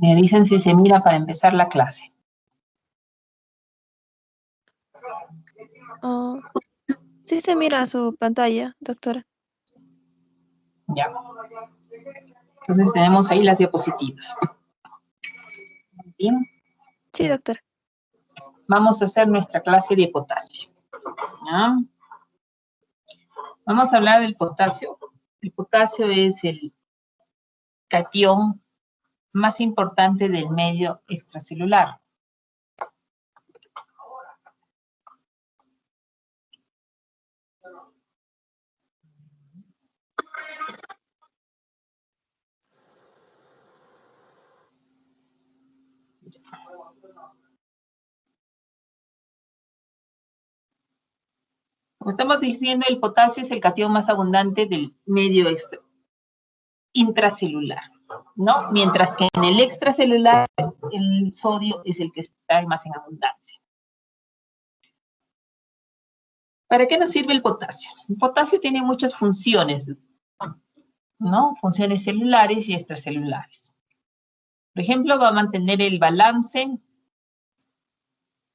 Me dicen si se mira para empezar la clase. Sí se mira su pantalla, doctora. Ya. Entonces tenemos ahí las diapositivas. Bien. Sí, doctora. Vamos a hacer nuestra clase de potasio. ¿Ya? Vamos a hablar del potasio. El potasio es el catión más importante del medio extracelular. Como estamos diciendo, el potasio es el catión más abundante del medio intracelular, ¿no? Mientras que en el extracelular, el sodio es el que está más en abundancia. ¿Para qué nos sirve el potasio? El potasio tiene muchas funciones, ¿no? Funciones celulares y extracelulares. Por ejemplo, va a mantener el balance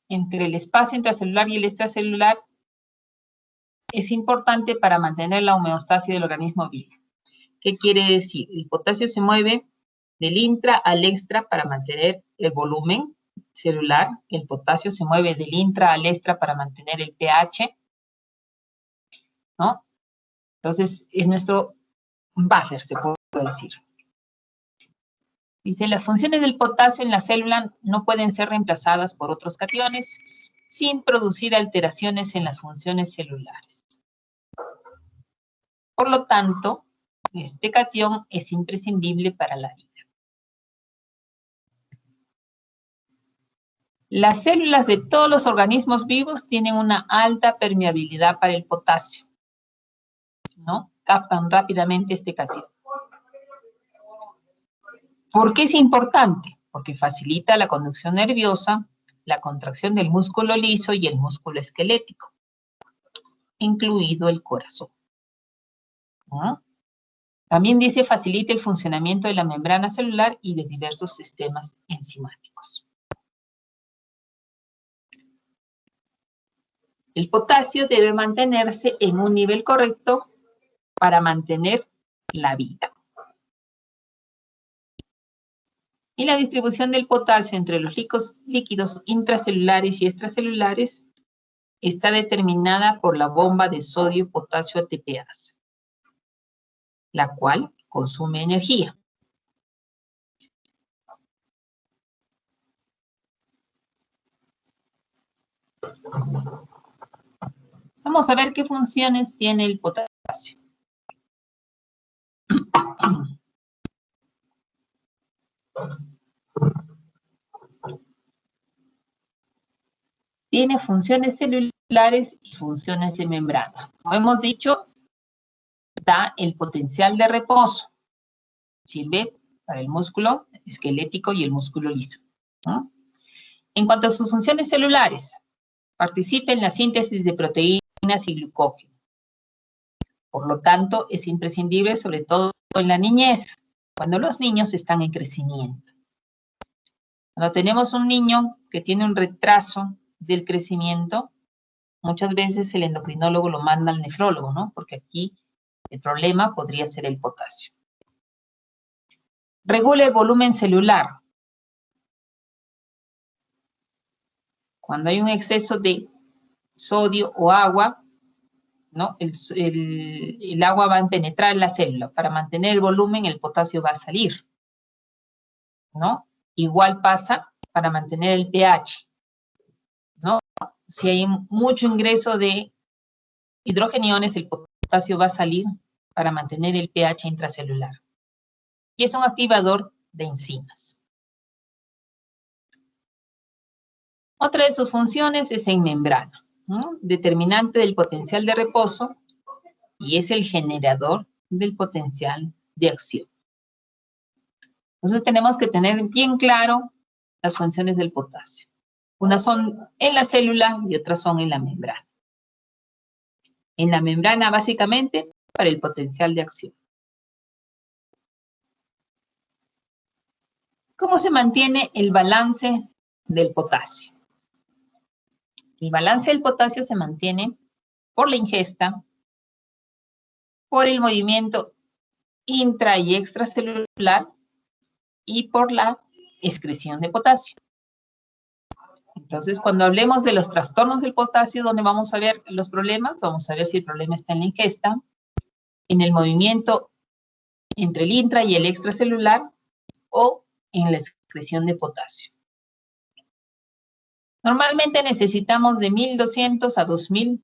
entre el espacio intracelular y el extracelular. Es importante para mantener la homeostasis del organismo vivo. ¿Qué quiere decir? El potasio se mueve del intra al extra para mantener el volumen celular. El potasio se mueve del intra al extra para mantener el pH, ¿no? Entonces, es nuestro buffer, se puede decir. Dice, las funciones del potasio en la célula no pueden ser reemplazadas por otros cationes sin producir alteraciones en las funciones celulares. Por lo tanto, este catión es imprescindible para la vida. Las células de todos los organismos vivos tienen una alta permeabilidad para el potasio, ¿no? Captan rápidamente este catión. ¿Por qué es importante? Porque facilita la conducción nerviosa, la contracción del músculo liso y el músculo esquelético, incluido el corazón, ¿no? También dice facilita el funcionamiento de la membrana celular y de diversos sistemas enzimáticos. El potasio debe mantenerse en un nivel correcto para mantener la vida. Y la distribución del potasio entre los líquidos intracelulares y extracelulares está determinada por la bomba de sodio-potasio ATPase, la cual consume energía. Vamos a ver qué funciones tiene el potasio. Tiene funciones celulares y funciones de membrana. Como hemos dicho, da el potencial de reposo. Sirve para el músculo esquelético y el músculo liso, ¿no? En cuanto a sus funciones celulares, participa en la síntesis de proteínas y glucógeno. Por lo tanto, es imprescindible, sobre todo en la niñez, cuando los niños están en crecimiento. Cuando tenemos un niño que tiene un retraso del crecimiento, muchas veces el endocrinólogo lo manda al nefrólogo, ¿no? Porque aquí el problema podría ser el potasio. Regula el volumen celular. Cuando hay un exceso de sodio o agua, ¿no? El agua va a penetrar en la célula. Para mantener el volumen, el potasio va a salir, ¿no? Igual pasa para mantener el pH, ¿no? Si hay mucho ingreso de hidrogeniones, el potasio va a salir para mantener el pH intracelular. Y es un activador de enzimas. Otra de sus funciones es en membrana, ¿no? Determinante del potencial de reposo y es el generador del potencial de acción. Entonces tenemos que tener bien claro las funciones del potasio. Unas son en la célula y otras son en la membrana. En la membrana, básicamente, para el potencial de acción. ¿Cómo se mantiene el balance del potasio? El balance del potasio se mantiene por la ingesta, por el movimiento intra y extracelular y por la excreción de potasio. Entonces, cuando hablemos de los trastornos del potasio, ¿dónde vamos a ver los problemas? Vamos a ver si el problema está en la ingesta, en el movimiento entre el intra y el extracelular o en la excreción de potasio. Normalmente necesitamos de 1.200 a 2.000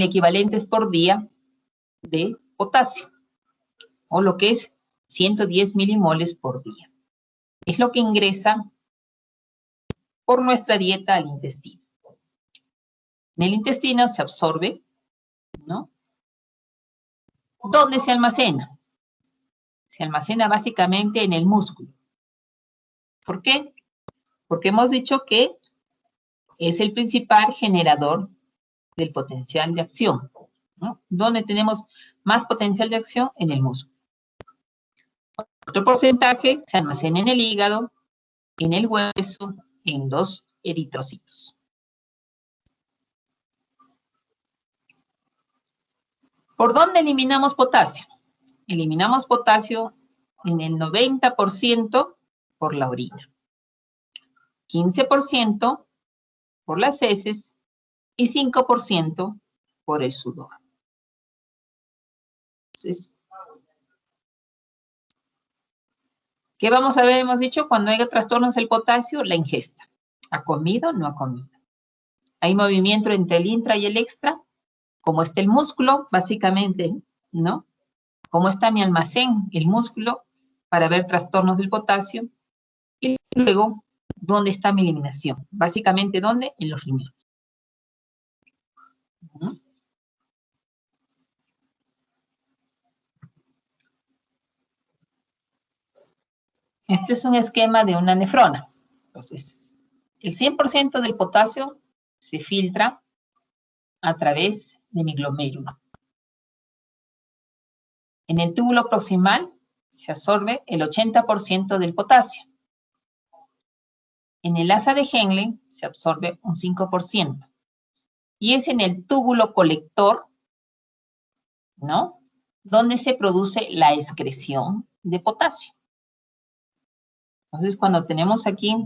equivalentes por día de potasio, o lo que es 110 milimoles por día. Es lo que ingresa por nuestra dieta al intestino. En el intestino se absorbe, ¿no? ¿Dónde se almacena? Se almacena básicamente en el músculo. ¿Por qué? Porque hemos dicho que es el principal generador del potencial de acción, ¿no? ¿Dónde tenemos más potencial de acción? En el músculo. Otro porcentaje se almacena en el hígado, en el hueso, en los eritrocitos. ¿Por dónde eliminamos potasio? Eliminamos potasio en el 90% por la orina, 15% por las heces y 5% por el sudor. Entonces, ¿qué vamos a ver? Hemos dicho, cuando haya trastornos del potasio, la ingesta. ¿Ha comido o no ha comido? Hay movimiento entre el intra y el extra, como está el músculo, básicamente, ¿no? ¿Cómo está mi almacén, el músculo, para ver trastornos del potasio? Y luego, ¿dónde está mi eliminación? Básicamente, ¿dónde? En los riñones. Este es un esquema de una nefrona. Entonces, el 100% del potasio se filtra a través de mi glomérulo. En el túbulo proximal se absorbe el 80% del potasio. En el asa de Henle se absorbe un 5%. Y es en el túbulo colector, ¿no?, donde se produce la excreción de potasio. Entonces, cuando tenemos aquí,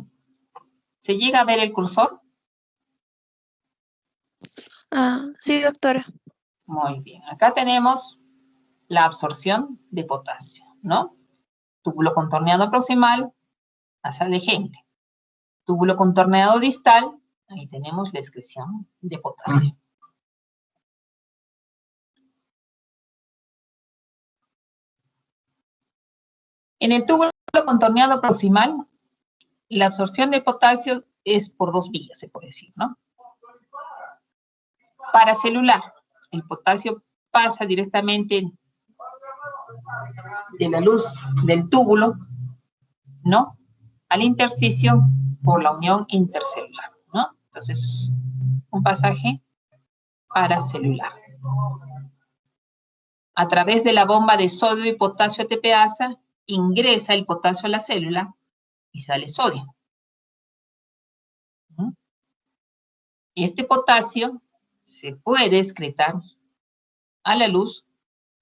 ¿se llega a ver el cursor? Sí, doctora. Muy bien. Acá tenemos la absorción de potasio, ¿no? Túbulo contorneado proximal, asa de Henle. Túbulo contorneado distal, ahí tenemos la excreción de potasio. En el túbulo contorneado proximal, la absorción de potasio es por dos vías, se puede decir, ¿no? Paracelular, el potasio pasa directamente de la luz del túbulo, ¿no?, al intersticio por la unión intercelular, ¿no? Entonces, un pasaje paracelular. A través de la bomba de sodio y potasio ATPasa, ingresa el potasio a la célula y sale sodio. Este potasio se puede excretar a la luz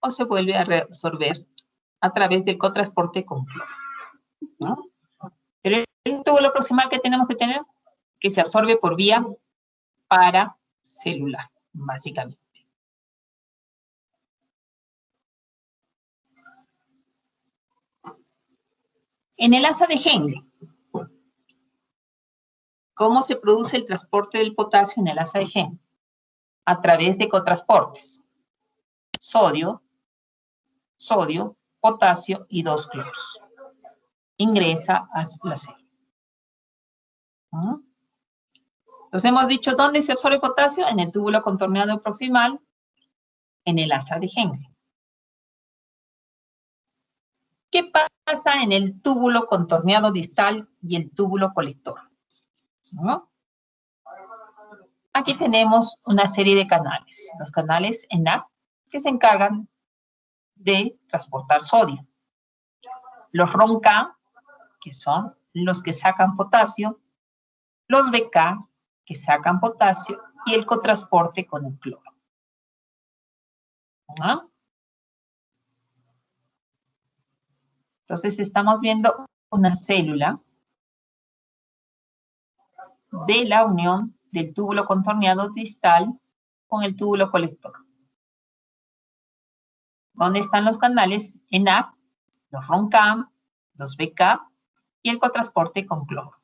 o se vuelve a reabsorber a través del cotransporte con cloro, ¿no? Pero el túbulo proximal que tenemos que tener, que se absorbe por vía paracelular, básicamente. En el asa de Henle, ¿cómo se produce el transporte del potasio en el asa de Henle? A través de cotransportes. Sodio, potasio y 2 cloros. Ingresa a la célula. Entonces hemos dicho, ¿dónde se absorbe potasio? En el túbulo contorneado proximal, en el asa de Henle. ¿Qué pasa en el túbulo contorneado distal y el túbulo colector? ¿No? Aquí tenemos una serie de canales. Los canales ENAC, que se encargan de transportar sodio. los RON-K, que son los que sacan potasio, los BK, que sacan potasio, y el cotransporte con el cloro. ¿Ah? Entonces estamos viendo una célula de la unión del túbulo contorneado distal con el túbulo colector. ¿Dónde están los canales? En A, los RON-K, los BK y el cotransporte con cloro.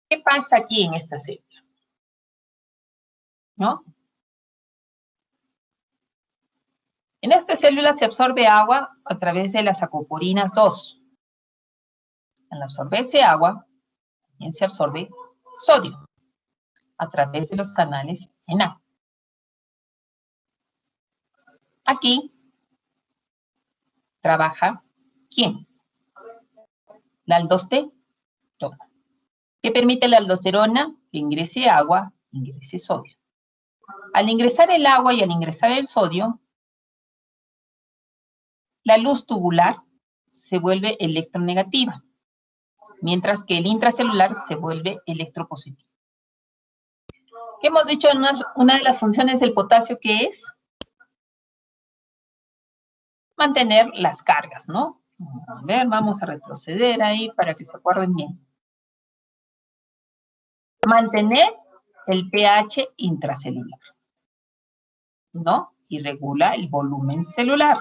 ¿Qué pasa aquí en esta célula? ¿No? En esta célula se absorbe agua a través de las acoporinas 2. Al absorberse agua, también se absorbe sodio a través de los canales en A. Aquí trabaja, ¿quién? La aldosterona. ¿Qué permite la aldosterona? Que ingrese agua, ingrese sodio. Al ingresar el agua y al ingresar el sodio, la luz tubular se vuelve electronegativa, mientras que el intracelular se vuelve electropositivo. ¿Qué hemos dicho en una de las funciones del potasio que es? Mantener las cargas, ¿no? A ver, vamos a retroceder ahí para que se acuerden bien. Mantener el pH intracelular, ¿no? Y regula el volumen celular.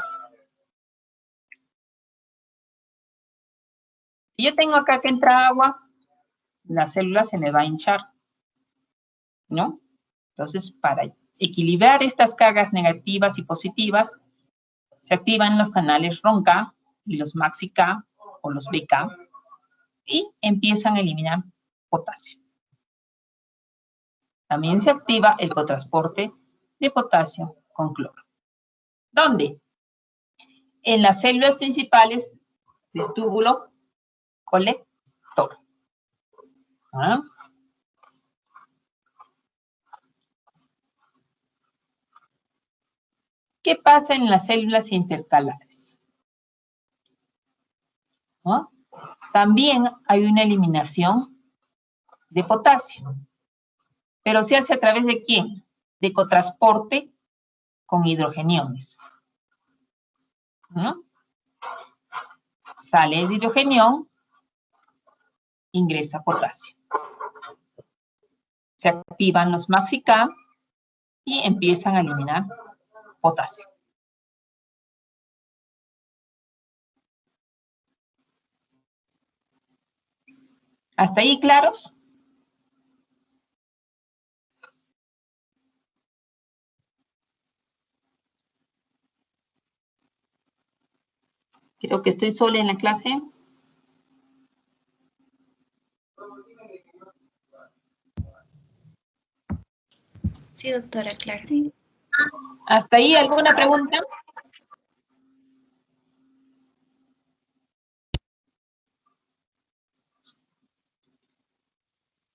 Si yo tengo acá que entra agua, la célula se me va a hinchar, ¿no? Entonces, para equilibrar estas cargas negativas y positivas, se activan los canales RON-K y los MAXI-K o los BK y empiezan a eliminar potasio. También se activa el cotransporte de potasio con cloro. ¿Dónde? En las células principales del túbulo colector. ¿Ah? ¿Qué pasa en las células intercalares? ¿No? También hay una eliminación de potasio. Pero se hace a través de ¿quién? De cotransporte con hidrogeniones. ¿No? Sale el hidrogenión, ingresa potasio. Se activan los MAXI-K y empiezan a eliminar potasio. ¿Hasta ahí claros? Creo que estoy sola en la clase. Sí, doctora, claro. Sí. ¿Hasta ahí alguna pregunta?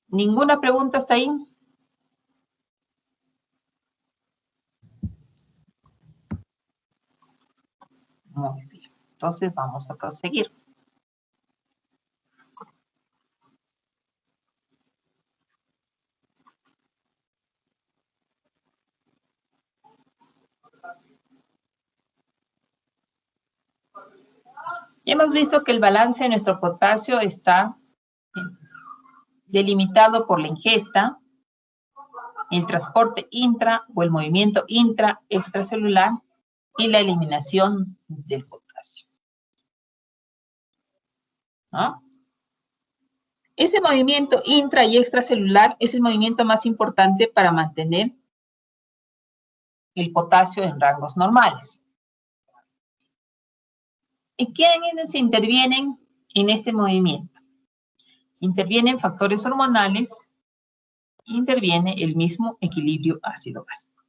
¿Ninguna pregunta hasta ahí? Muy bien. Entonces vamos a proseguir. Ya hemos visto que el balance de nuestro potasio está delimitado por la ingesta, el transporte intra o el movimiento intra-extracelular y la eliminación del potasio. ¿No? Ese movimiento intra y extracelular es el movimiento más importante para mantener el potasio en rangos normales. ¿Y quiénes intervienen en este movimiento? Intervienen factores hormonales, interviene el mismo equilibrio ácido-básico.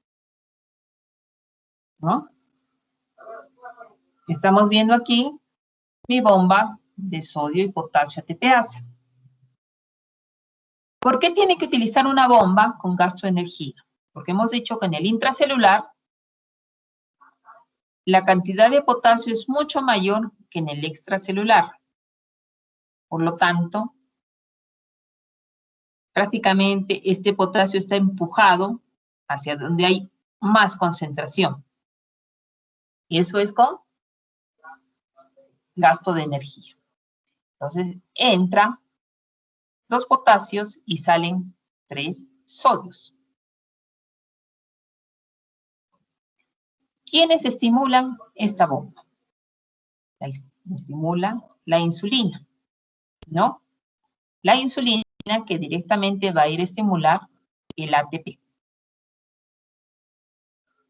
¿No? Estamos viendo aquí mi bomba de sodio y potasio ATPasa. ¿Por qué tiene que utilizar una bomba con gasto de energía? Porque hemos dicho que en el intracelular la cantidad de potasio es mucho mayor que en el extracelular. Por lo tanto, prácticamente este potasio está empujado hacia donde hay más concentración. Y eso es con gasto de energía. Entonces, entra 2 potasios y salen 3 sodios. ¿Quiénes estimulan esta bomba? Estimula la insulina, ¿no? La insulina que directamente va a ir a estimular el ATP.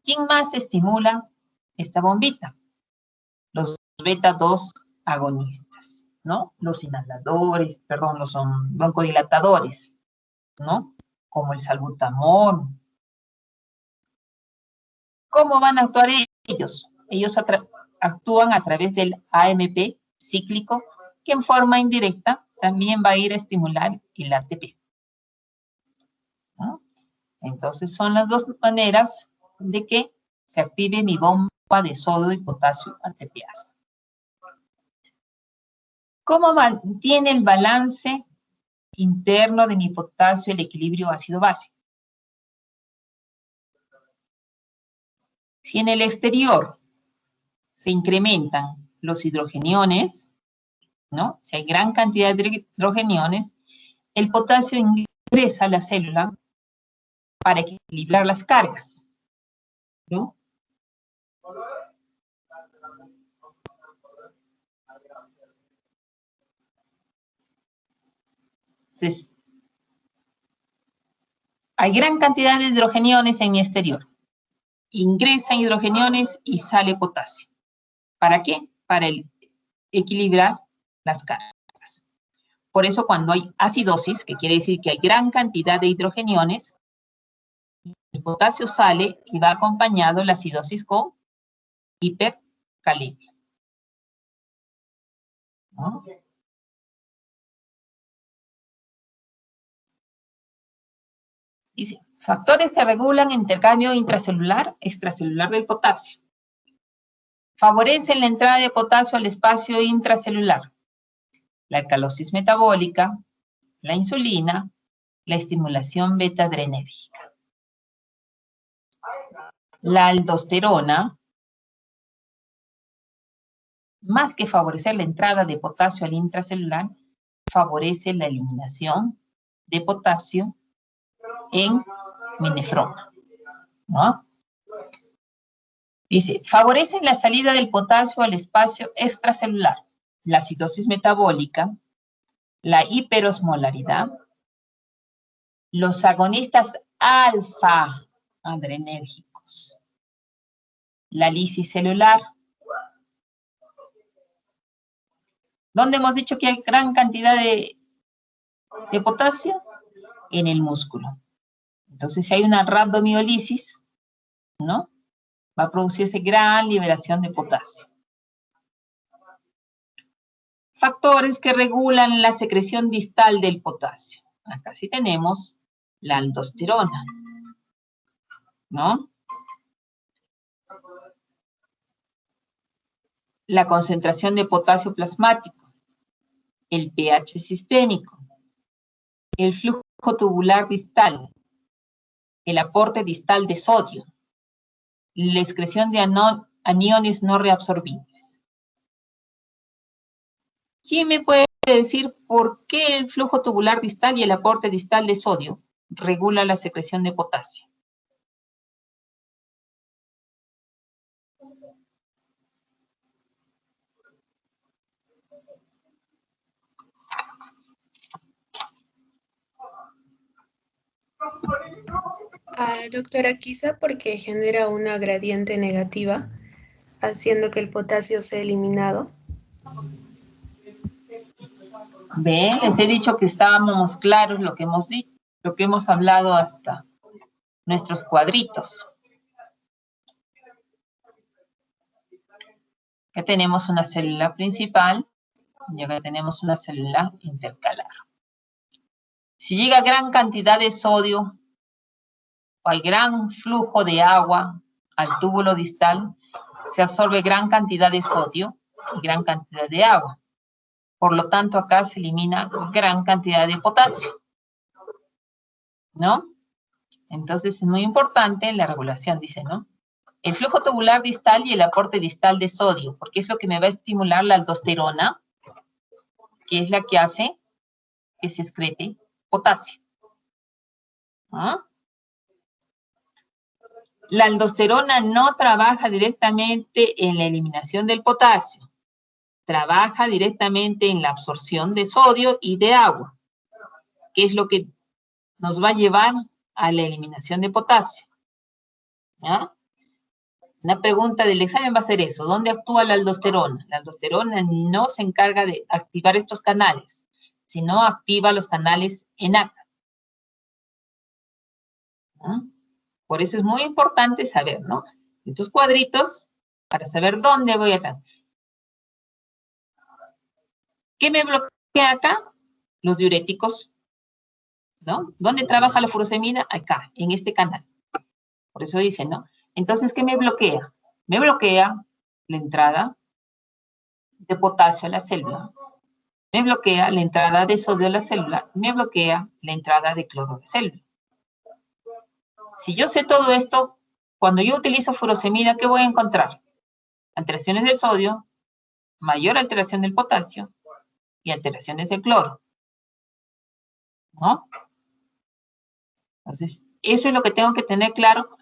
¿Quién más estimula esta bombita? Los beta 2 agonistas, ¿no? Los inhaladores, perdón, los broncodilatadores, ¿no? Como el salbutamol. ¿Cómo van a actuar ellos? Ellos actúan a través del AMP cíclico, que en forma indirecta también va a ir a estimular el ATP, ¿no? Entonces son las dos maneras de que se active mi bomba de sodio y potasio ATPasa. ¿Cómo mantiene el balance interno de mi potasio el equilibrio ácido-base? Si en el exterior se incrementan los hidrogeniones, ¿no? Si hay gran cantidad de hidrogeniones, el potasio ingresa a la célula para equilibrar las cargas, ¿no? Entonces, hay gran cantidad de hidrogeniones en mi exterior. Ingresan hidrogeniones y sale potasio. ¿Para qué? Para equilibrar las cargas. Por eso cuando hay acidosis, que quiere decir que hay gran cantidad de hidrogeniones, el potasio sale y va acompañado la acidosis con hipercalemia, ¿no? Dice, factores que regulan intercambio intracelular, extracelular del potasio. Favorecen la entrada de potasio al espacio intracelular. La alcalosis metabólica, la insulina, la estimulación beta-adrenérgica. La aldosterona, más que favorecer la entrada de potasio al intracelular, favorece la eliminación de potasio en mi nefrona, ¿no? Dice, favorecen la salida del potasio al espacio extracelular, la acidosis metabólica, la hiperosmolaridad, los agonistas alfa adrenérgicos, la lisis celular. ¿Dónde hemos dicho que hay gran cantidad de potasio? En el músculo. Entonces, si hay una rhabdomiolisis, ¿no? Va a producirse gran liberación de potasio. Factores que regulan la secreción distal del potasio. Acá sí tenemos la aldosterona, ¿no? La concentración de potasio plasmático, el pH sistémico, el flujo tubular distal, el aporte distal de sodio, la excreción de aniones no reabsorbibles. ¿Quién me puede decir por qué el flujo tubular distal y el aporte distal de sodio regula la secreción de potasio? Doctora, quizá porque genera una gradiente negativa, haciendo que el potasio sea eliminado. Ven, les he dicho que estábamos claros lo que hemos dicho, lo que hemos hablado hasta nuestros cuadritos. Ya tenemos una célula principal y acá tenemos una célula intercalar. Si llega gran cantidad de sodio o hay gran flujo de agua al túbulo distal, se absorbe gran cantidad de sodio y gran cantidad de agua. Por lo tanto, acá se elimina gran cantidad de potasio, ¿no? Entonces, es muy importante la regulación, dice, ¿no? El flujo tubular distal y el aporte distal de sodio, porque es lo que me va a estimular la aldosterona, que es la que hace que se excrete potasio. ¿Ah? La aldosterona no trabaja directamente en la eliminación del potasio, trabaja directamente en la absorción de sodio y de agua, que es lo que nos va a llevar a la eliminación de potasio. ¿Ya? Una pregunta del examen va a ser eso, ¿dónde actúa la aldosterona? La aldosterona no se encarga de activar estos canales, sino activa los canales en ACA. ¿Ya? Por eso es muy importante saber, ¿no? Estos cuadritos, para saber dónde voy a estar. ¿Qué me bloquea acá? Los diuréticos, ¿no? ¿Dónde trabaja la furosemida? Acá, en este canal. Por eso dice, ¿no? Entonces, ¿qué me bloquea? Me bloquea la entrada de potasio a la célula. Me bloquea la entrada de sodio a la célula. Me bloquea la entrada de cloro a la célula. Si yo sé todo esto, cuando yo utilizo furosemida, ¿qué voy a encontrar? Alteraciones del sodio, mayor alteración del potasio y alteraciones del cloro, ¿no? Entonces, eso es lo que tengo que tener claro.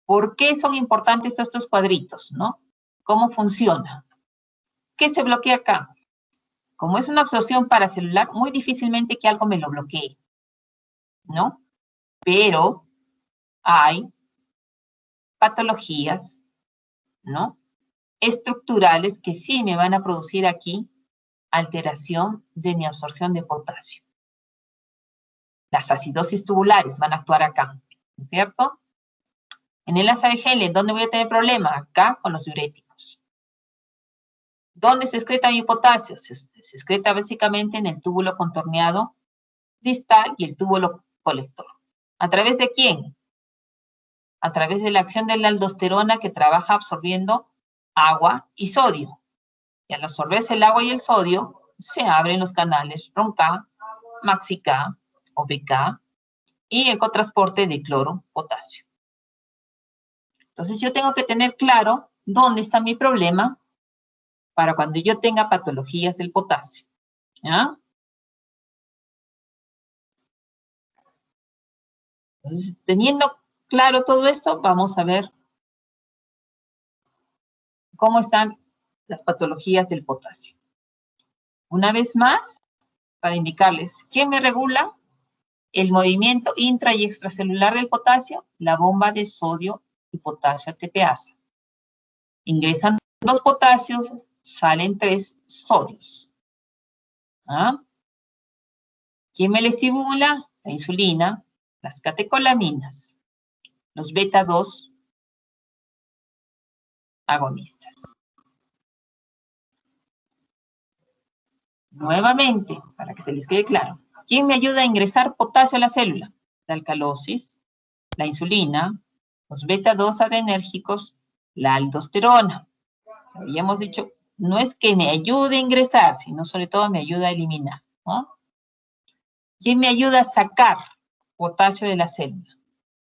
¿Por qué son importantes estos cuadritos, no? ¿Cómo funciona? ¿Qué se bloquea acá? Como es una absorción paracelular, muy difícilmente que algo me lo bloquee, ¿no? Pero hay patologías, ¿no? Estructurales que sí me van a producir aquí alteración de mi absorción de potasio. Las acidosis tubulares van a actuar acá, ¿no es cierto? En el ASABGL, ¿dónde voy a tener problema? Acá con los diuréticos. ¿Dónde se excreta mi potasio? Se excreta básicamente en el túbulo contorneado distal y el túbulo colector. ¿A través de quién? A través de la acción de la aldosterona que trabaja absorbiendo agua y sodio. Y al absorberse el agua y el sodio, se abren los canales RON-K, MAXI-K o BK y ecotransporte de cloro, potasio. Entonces yo tengo que tener claro dónde está mi problema para cuando yo tenga patologías del potasio. ¿Ya? Entonces, teniendo claro todo esto, vamos a ver cómo están las patologías del potasio. Una vez más, para indicarles, ¿quién me regula el movimiento intra y extracelular del potasio? La bomba de sodio y potasio ATPasa. Ingresan 2 potasios, salen 3 sodios. ¿Ah? ¿Quién me la estimula? La insulina, las catecolaminas, los beta 2 agonistas. Nuevamente, para que se les quede claro, ¿quién me ayuda a ingresar potasio a la célula? La alcalosis, la insulina, los beta 2 adrenérgicos, la aldosterona. Habíamos dicho, no es que me ayude a ingresar, sino sobre todo me ayuda a eliminar, ¿no? ¿Quién me ayuda a sacar potasio de la célula?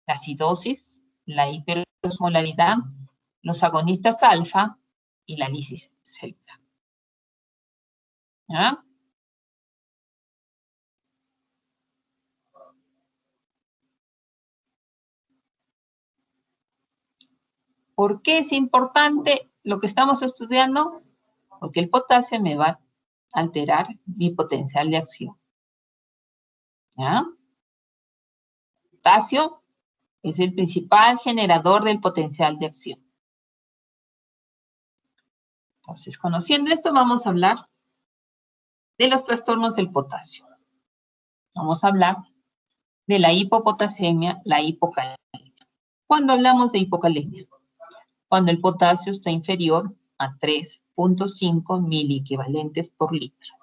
La acidosis, la hiperosmolaridad, los agonistas alfa y la lisis celular. ¿Ya? ¿Por qué es importante lo que estamos estudiando? Porque el potasio me va a alterar mi potencial de acción. ¿Ya? Potasio es el principal generador del potencial de acción. Entonces, conociendo esto, vamos a hablar de los trastornos del potasio. Vamos a hablar de la hipopotasemia, la hipocalemia. ¿Cuándo hablamos de hipocalemia? Cuando el potasio está inferior a 3.5 miliequivalentes por litro.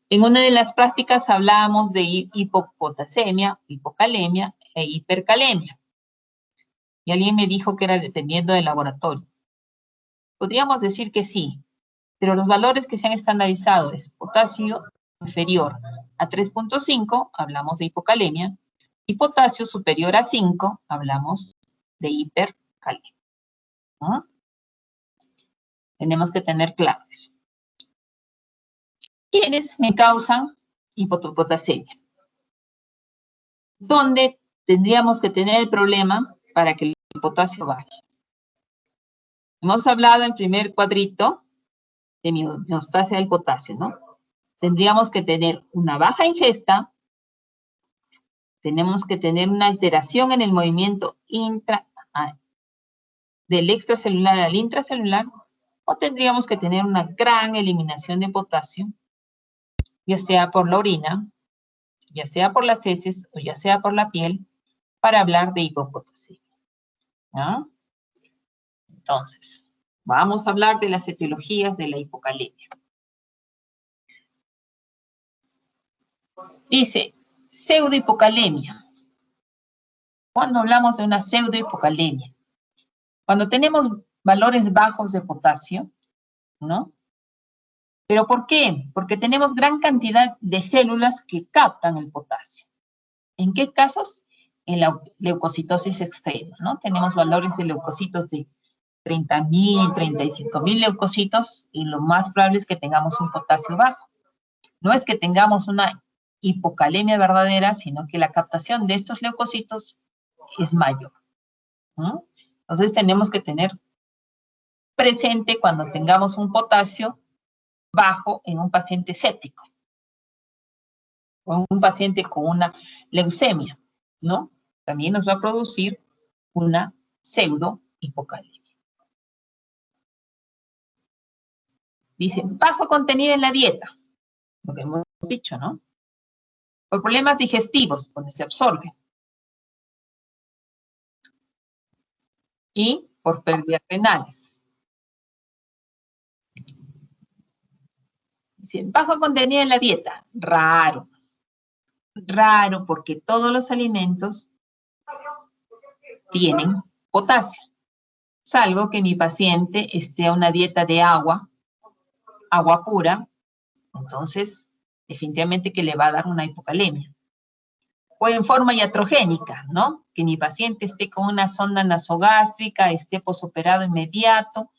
En una de las prácticas hablábamos de hipopotasemia, hipocalemia e hipercalemia. Y alguien me dijo que era dependiendo del laboratorio. podríamos decir que sí, pero los valores que se han estandarizado es potasio inferior a 3.5, hablamos de hipocalemia, y potasio superior a 5, hablamos de hipercalemia, ¿no? Tenemos que tener claro eso. ¿Quiénes me causan hipopotasemia? ¿Dónde tendríamos que tener el problema para que el potasio baje? Hemos hablado en el primer cuadrito de mi homeostasia del potasio, ¿no? Tendríamos que tener una baja ingesta, tenemos que tener una alteración en el movimiento del extracelular al intracelular, o tendríamos que tener una gran eliminación de potasio, ya sea por la orina, ya sea por las heces o ya sea por la piel, para hablar de hipopotasemia, ¿no? Entonces, vamos a hablar de las etiologías de la hipocalemia. Dice, pseudohipocalemia. ¿Cuándo hablamos de una pseudohipocalemia? Cuando tenemos valores bajos de potasio, ¿no? ¿Pero por qué? Porque tenemos gran cantidad de células que captan el potasio. ¿En qué casos? En la leucocitosis extrema, ¿no? Tenemos valores de leucocitos de 30.000, 35.000 leucocitos y lo más probable es que tengamos un potasio bajo. No es que tengamos una hipocalemia verdadera, sino que la captación de estos leucocitos es mayor, ¿no? Entonces tenemos que tener presente cuando tengamos un potasio bajo en un paciente séptico o en un paciente con una leucemia, ¿no? También nos va a producir una pseudohipocalemia. Dice, bajo contenido en la dieta, lo que hemos dicho, ¿no? Por problemas digestivos, donde se absorbe. Y por pérdidas renales. Dice, bajo contenido en la dieta, raro. Raro porque todos los alimentos tienen potasio, salvo que mi paciente esté a una dieta de agua pura, entonces definitivamente que le va a dar una hipocalemia. O en forma iatrogénica, ¿no? Que mi paciente esté con una sonda nasogástrica, esté posoperado inmediato,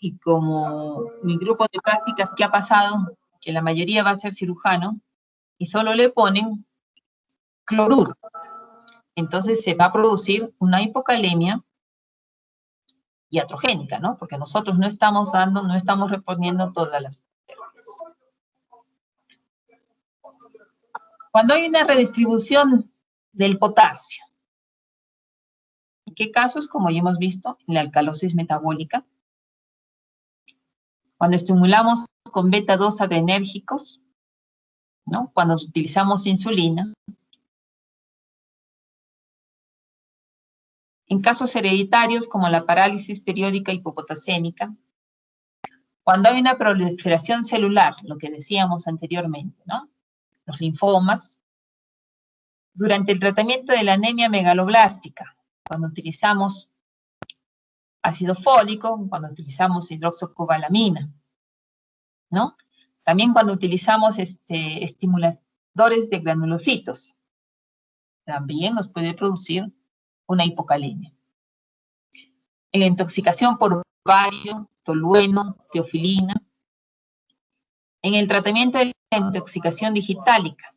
y como mi grupo de prácticas que ha pasado, que la mayoría va a ser cirujano, y solo le ponen cloruro. Entonces se va a producir una hipocalemia iatrogénica, ¿no? Porque nosotros no estamos reponiendo todas las terapias. Cuando hay una redistribución del potasio, ¿en qué casos? Como ya hemos visto, en la alcalosis metabólica. Cuando estimulamos con beta-2 adrenérgicos, ¿no? Cuando utilizamos insulina. En casos hereditarios, como la parálisis periódica hipopotasémica. Cuando hay una proliferación celular, lo que decíamos anteriormente, ¿no? Los linfomas. Durante el tratamiento de la anemia megaloblástica, cuando utilizamos ácido fólico, cuando utilizamos hidroxocobalamina, ¿no? También cuando utilizamos estimuladores de granulocitos, también nos puede producir una hipocalemia. En la intoxicación por bario, tolueno, teofilina. En el tratamiento de la intoxicación digitálica.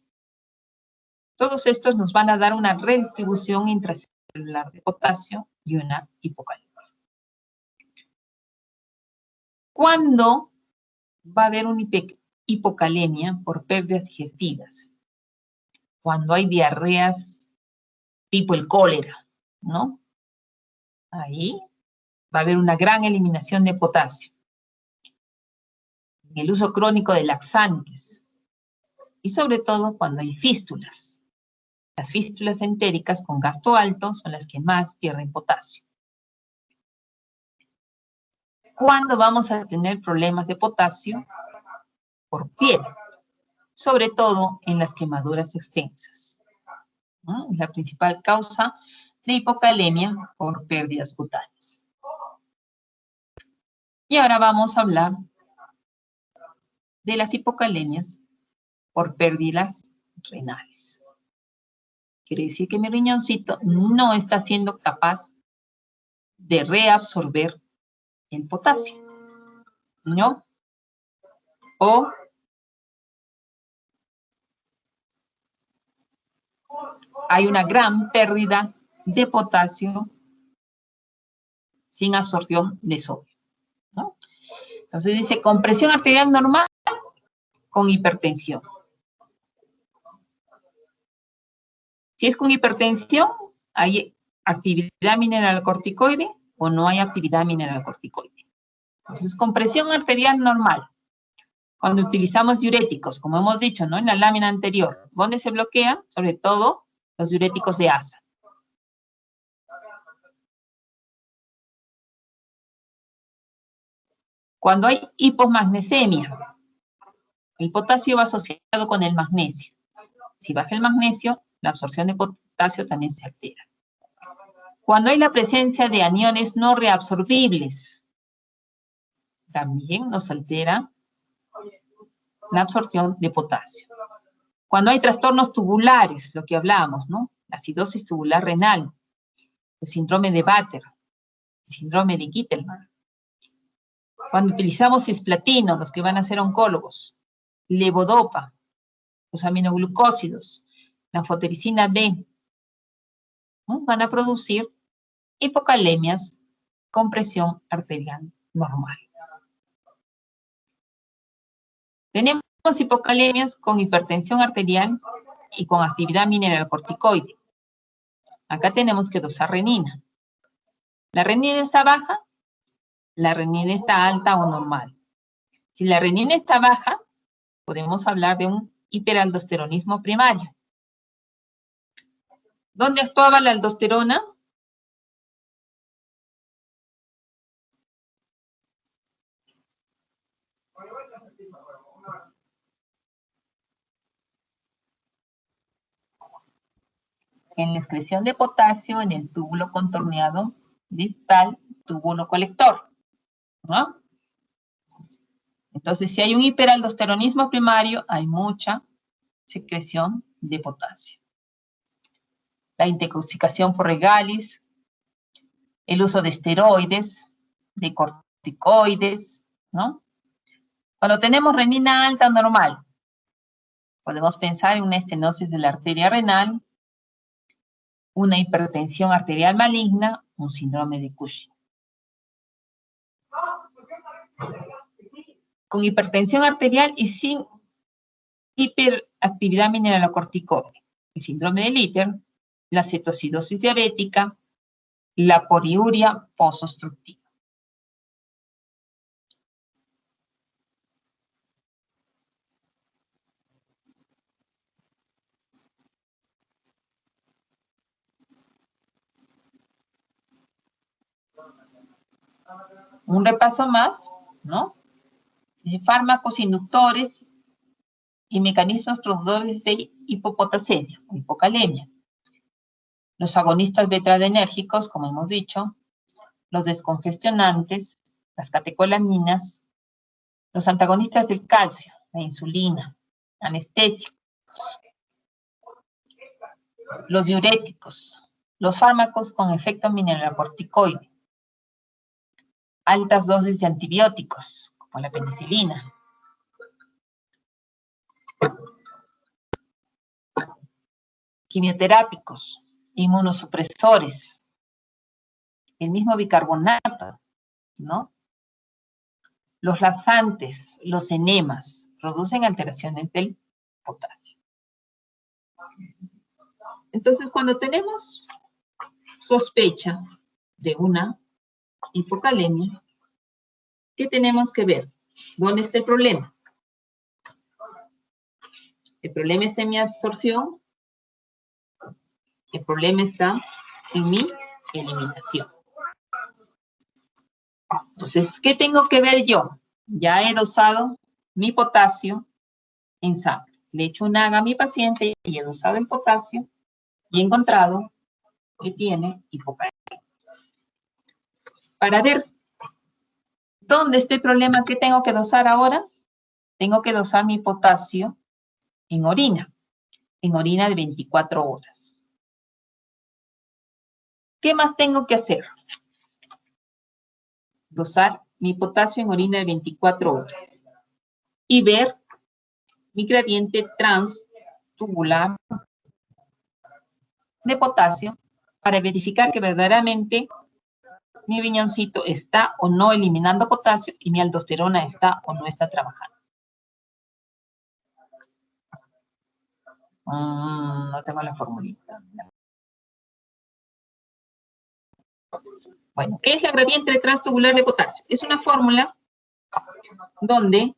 Todos estos nos van a dar una redistribución intracelular de potasio y una hipocalemia. ¿Cuándo va a haber una hipocalemia por pérdidas digestivas? Cuando hay diarreas tipo el cólera, ¿no? Ahí va a haber una gran eliminación de potasio. En el uso crónico de laxantes. Y sobre todo cuando hay fístulas. Las fístulas entéricas con gasto alto son las que más pierden potasio. ¿Cuándo vamos a tener problemas de potasio? Por piel. Sobre todo en las quemaduras extensas, ¿no? Es la principal causa de hipocalemia por pérdidas cutáneas. Y ahora vamos a hablar de las hipocalemias por pérdidas renales. Quiere decir que mi riñoncito no está siendo capaz de reabsorber el potasio, ¿no? O hay una gran pérdida de potasio sin absorción de sodio, ¿no? Entonces dice, con presión arterial normal, con hipertensión. Si es con hipertensión, ¿hay actividad mineralocorticoide o no hay actividad mineralocorticoide? Entonces, con presión arterial normal, cuando utilizamos diuréticos, como hemos dicho, ¿no? En la lámina anterior, ¿dónde se bloquean? Sobre todo los diuréticos de asa. Cuando hay hipomagnesemia, el potasio va asociado con el magnesio. Si baja el magnesio, la absorción de potasio también se altera. Cuando hay la presencia de aniones no reabsorbibles, también nos altera la absorción de potasio. Cuando hay trastornos tubulares, lo que hablábamos, ¿no? La acidosis tubular renal, el síndrome de Batter, el síndrome de Kittelman. Cuando utilizamos cisplatino, los que van a ser oncólogos, levodopa, los aminoglucósidos, la anfotericina D, ¿no? Van a producir hipocalemias con presión arterial normal. Tenemos hipocalemias con hipertensión arterial y con actividad mineralocorticoide. Acá tenemos que dosar renina. ¿La renina está baja? La renina está alta o normal. Si la renina está baja, podemos hablar de un hiperaldosteronismo primario. ¿Dónde actuaba la aldosterona? En la excreción de potasio en el túbulo contorneado distal, túbulo colector, ¿no? Entonces, si hay un hiperaldosteronismo primario, hay mucha secreción de potasio. La intoxicación por regalis, el uso de esteroides, de corticoides, ¿no? Cuando tenemos renina alta o normal, podemos pensar en una estenosis de la arteria renal, una hipertensión arterial maligna, un síndrome de Cushing. Con hipertensión arterial y sin hiperactividad mineralocorticoide, el síndrome de Litter, la cetoacidosis diabética, la poliuria posobstructiva. Un repaso más, ¿no? Fármacos inductores y mecanismos productores de hipopotasemia o hipocalemia. Los agonistas beta-adrenérgicos, como hemos dicho, los descongestionantes, las catecolaminas, los antagonistas del calcio, la insulina, anestésicos, los diuréticos, los fármacos con efecto mineralocorticoide, altas dosis de antibióticos, como la penicilina, quimioterápicos, inmunosupresores, el mismo bicarbonato, ¿no? Los laxantes, los enemas, producen alteraciones del potasio. Entonces, cuando tenemos sospecha de una hipocalemia, ¿qué tenemos que ver? ¿Dónde está el problema? El problema está en mi absorción. El problema está en mi eliminación. Entonces, ¿qué tengo que ver yo? Ya he dosado mi potasio en sangre. Le he hecho un AGA a mi paciente y he dosado el potasio y he encontrado que tiene hipocalemia. Para ver ¿Dónde está el problema? ¿Qué tengo que dosar ahora? Tengo que dosar mi potasio en orina de 24 horas. ¿Qué más tengo que hacer? Dosar mi potasio en orina de 24 horas y ver mi gradiente transtubular de potasio para verificar que verdaderamente mi riñoncito está o no eliminando potasio y mi aldosterona está o no está trabajando. No tengo la formulita. Bueno, ¿qué es la gradiente transtubular de potasio? Es una fórmula donde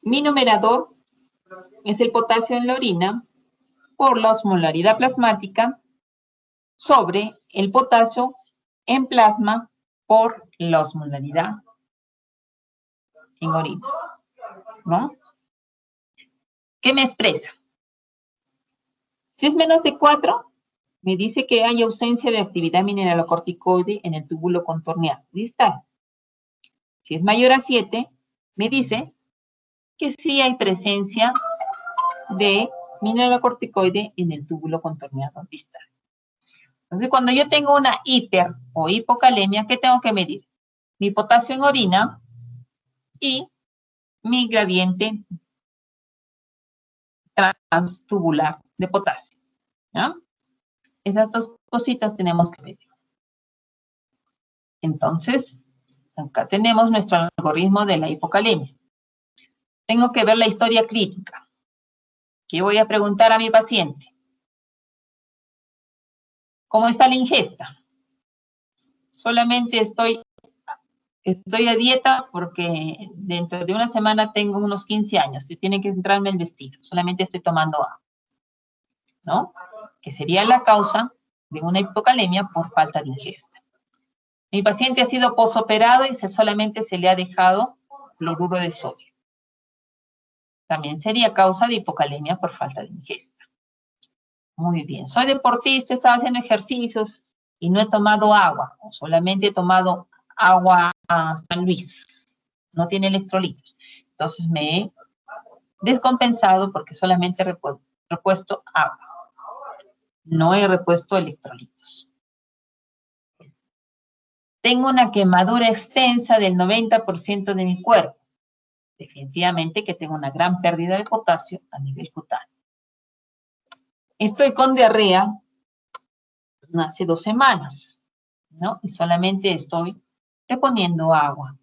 mi numerador es el potasio en la orina por la osmolaridad plasmática sobre el potasio en plasma por la osmolaridad en orina, ¿no? ¿Qué me expresa? Si es menos de 4, me dice que hay ausencia de actividad mineralocorticoide en el túbulo contorneal distal. Si es mayor a 7, me dice que sí hay presencia de mineralocorticoide en el túbulo contorneal distal. Entonces, cuando yo tengo una hiper o hipocalemia, ¿qué tengo que medir? Mi potasio en orina y mi gradiente transtubular de potasio, ¿no? Esas dos cositas tenemos que medir. Entonces, acá tenemos nuestro algoritmo de la hipocalemia. Tengo que ver la historia clínica. ¿Qué voy a preguntar a mi paciente? ¿Cómo está la ingesta? Solamente estoy a dieta porque dentro de una semana tengo unos 15 años. Tiene que entrarme el vestido. Solamente estoy tomando agua, ¿no? Que sería la causa de una hipocalemia por falta de ingesta. Mi paciente ha sido posoperado y solamente se le ha dejado cloruro de sodio. También sería causa de hipocalemia por falta de ingesta. Muy bien. Soy deportista, estaba haciendo ejercicios y no he tomado agua, o solamente he tomado agua San Luis. No tiene electrolitos. Entonces me he descompensado porque solamente he repuesto agua. No he repuesto electrolitos. Tengo una quemadura extensa del 90% de mi cuerpo. Definitivamente que tengo una gran pérdida de potasio a nivel cutáneo. Estoy con diarrea hace 2 semanas, ¿no? Y solamente estoy reponiendo agua.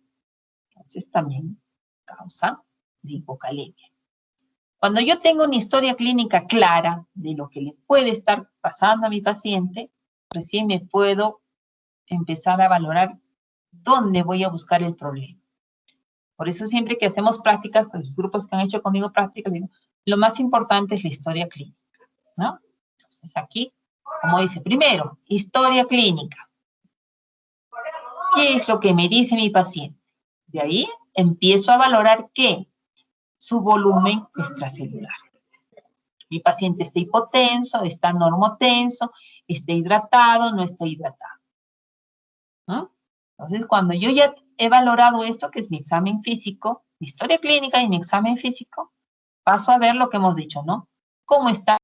Entonces también causa de hipocalemia. Cuando yo tengo una historia clínica clara de lo que le puede estar pasando a mi paciente, recién me puedo empezar a valorar dónde voy a buscar el problema. Por eso siempre que hacemos prácticas, con los grupos que han hecho conmigo prácticas, digo, lo más importante es la historia clínica, ¿no? Entonces aquí, como dice, primero, historia clínica. ¿Qué es lo que me dice mi paciente? De ahí empiezo a valorar ¿qué? Su volumen extracelular. Mi paciente está hipotenso, está normotenso, está hidratado, no está hidratado, ¿no? Entonces, cuando yo ya he valorado esto, que es mi examen físico, mi historia clínica y mi examen físico, paso a ver lo que hemos dicho, ¿no? ¿Cómo está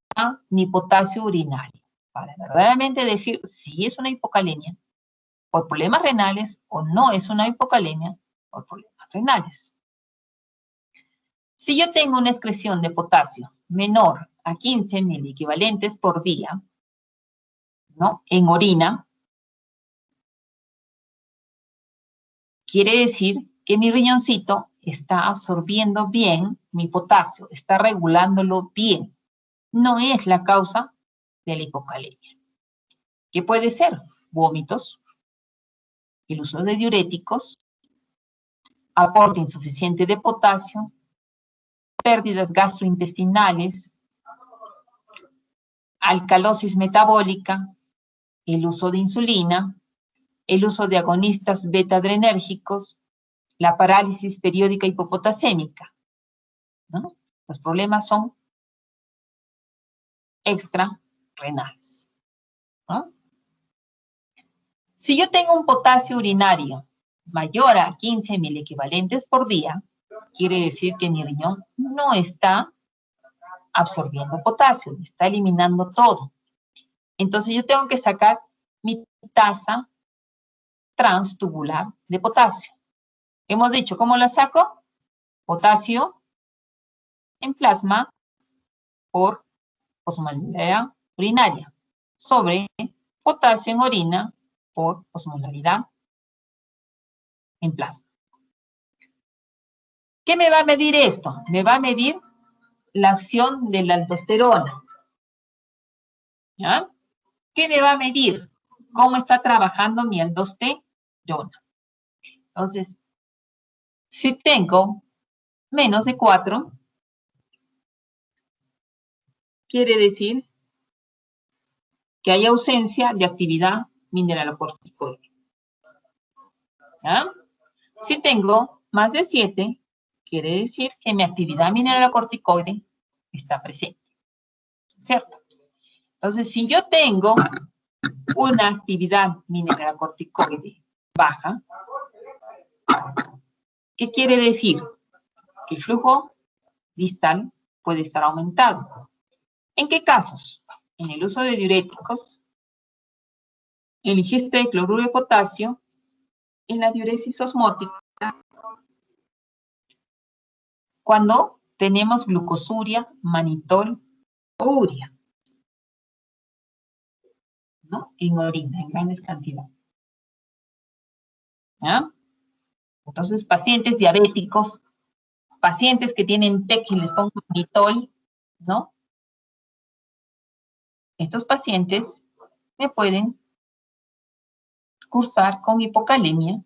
mi potasio urinario? Para verdaderamente decir si es una hipocalemia por problemas renales o no es una hipocalemia por problemas renales. Si yo tengo una excreción de potasio menor a 15 miliequivalentes por día, ¿no? En orina, quiere decir que mi riñoncito está absorbiendo bien mi potasio, está regulándolo bien. No es la causa de la hipocalemia. ¿Qué puede ser? Vómitos, el uso de diuréticos, aporte insuficiente de potasio, pérdidas gastrointestinales, alcalosis metabólica, el uso de insulina, el uso de agonistas beta-adrenérgicos, la parálisis periódica hipopotasémica, ¿no? Los problemas son extrarrenales, ¿no? Si yo tengo un potasio urinario mayor a 15 milequivalentes por día, quiere decir que mi riñón no está absorbiendo potasio, está eliminando todo. Entonces yo tengo que sacar mi tasa transtubular de potasio. Hemos dicho, ¿cómo la saco? Potasio en plasma por osmolaridad urinaria sobre potasio en orina por osmolaridad en plasma. ¿Qué me va a medir esto? Me va a medir la acción de la aldosterona. ¿Ya? ¿Qué me va a medir? ¿Cómo está trabajando mi aldosterona? Entonces, si tengo menos de 4, quiere decir que hay ausencia de actividad mineralocorticoide. ¿Ya? Si tengo más de 7, quiere decir que mi actividad mineralocorticoide está presente. ¿Cierto? Entonces, si yo tengo una actividad mineralocorticoide baja, ¿qué quiere decir? Que el flujo distal puede estar aumentado. ¿En qué casos? En el uso de diuréticos, en ingesta de cloruro de potasio, en la diuresis osmótica, cuando tenemos glucosuria, manitol o urea, ¿no? En orina, en grandes cantidades. ¿Ya? Entonces, pacientes diabéticos, pacientes que tienen TEC y les pongo manitol, ¿no? Estos pacientes me pueden cursar con hipocalemia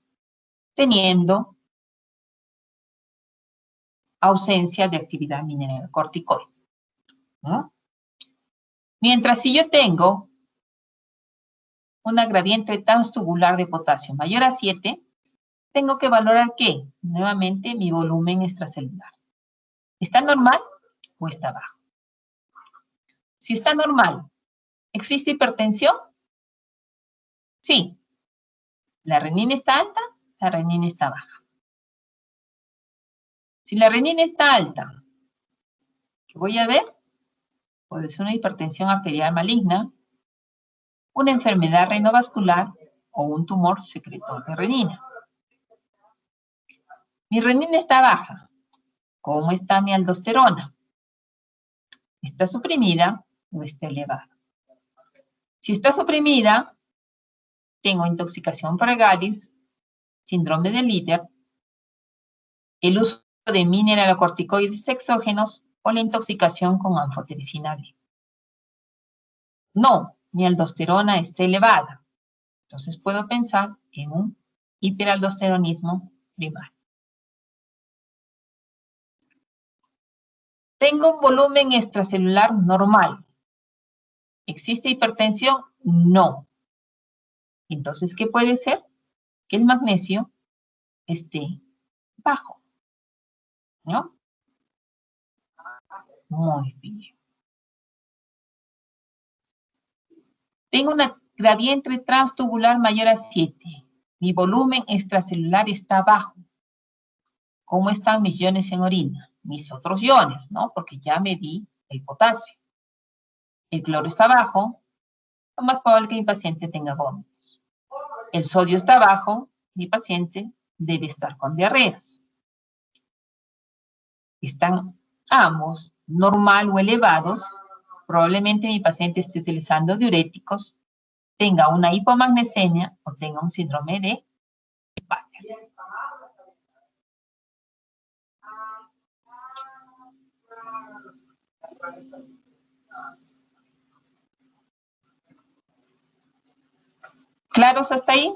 teniendo ausencia de actividad mineralocorticoide, ¿no? Mientras si yo tengo una gradiente transtubular de potasio mayor a 7, tengo que valorar ¿qué? Nuevamente mi volumen extracelular. ¿Está normal o está bajo? Si está normal, ¿existe hipertensión? Sí. ¿La renina está alta? La renina está baja. Si la renina está alta, ¿qué voy a ver? Puede ser una hipertensión arterial maligna, una enfermedad renovascular o un tumor secretor de renina. Mi renina está baja. ¿Cómo está mi aldosterona? ¿Está suprimida o está elevada? Si está suprimida, tengo intoxicación por Egalis, síndrome de Litter, el uso de mineralocorticoides exógenos o la intoxicación con anfotericina B. No, mi aldosterona está elevada. Entonces puedo pensar en un hiperaldosteronismo primario. Tengo un volumen extracelular normal. ¿Existe hipertensión? No. Entonces, ¿qué puede ser? Que el magnesio esté bajo, ¿no? Muy bien. Tengo una gradiente transtubular mayor a 7. Mi volumen extracelular está bajo. ¿Cómo están mis iones en orina? Mis otros iones, ¿no? Porque ya medí el potasio. El cloro está bajo, lo más probable que mi paciente tenga vómitos. El sodio está bajo, mi paciente debe estar con diarreas. Están ambos normal o elevados, probablemente mi paciente esté utilizando diuréticos, tenga una hipomagnesemia o tenga un síndrome de Baker. ¿Claros hasta ahí?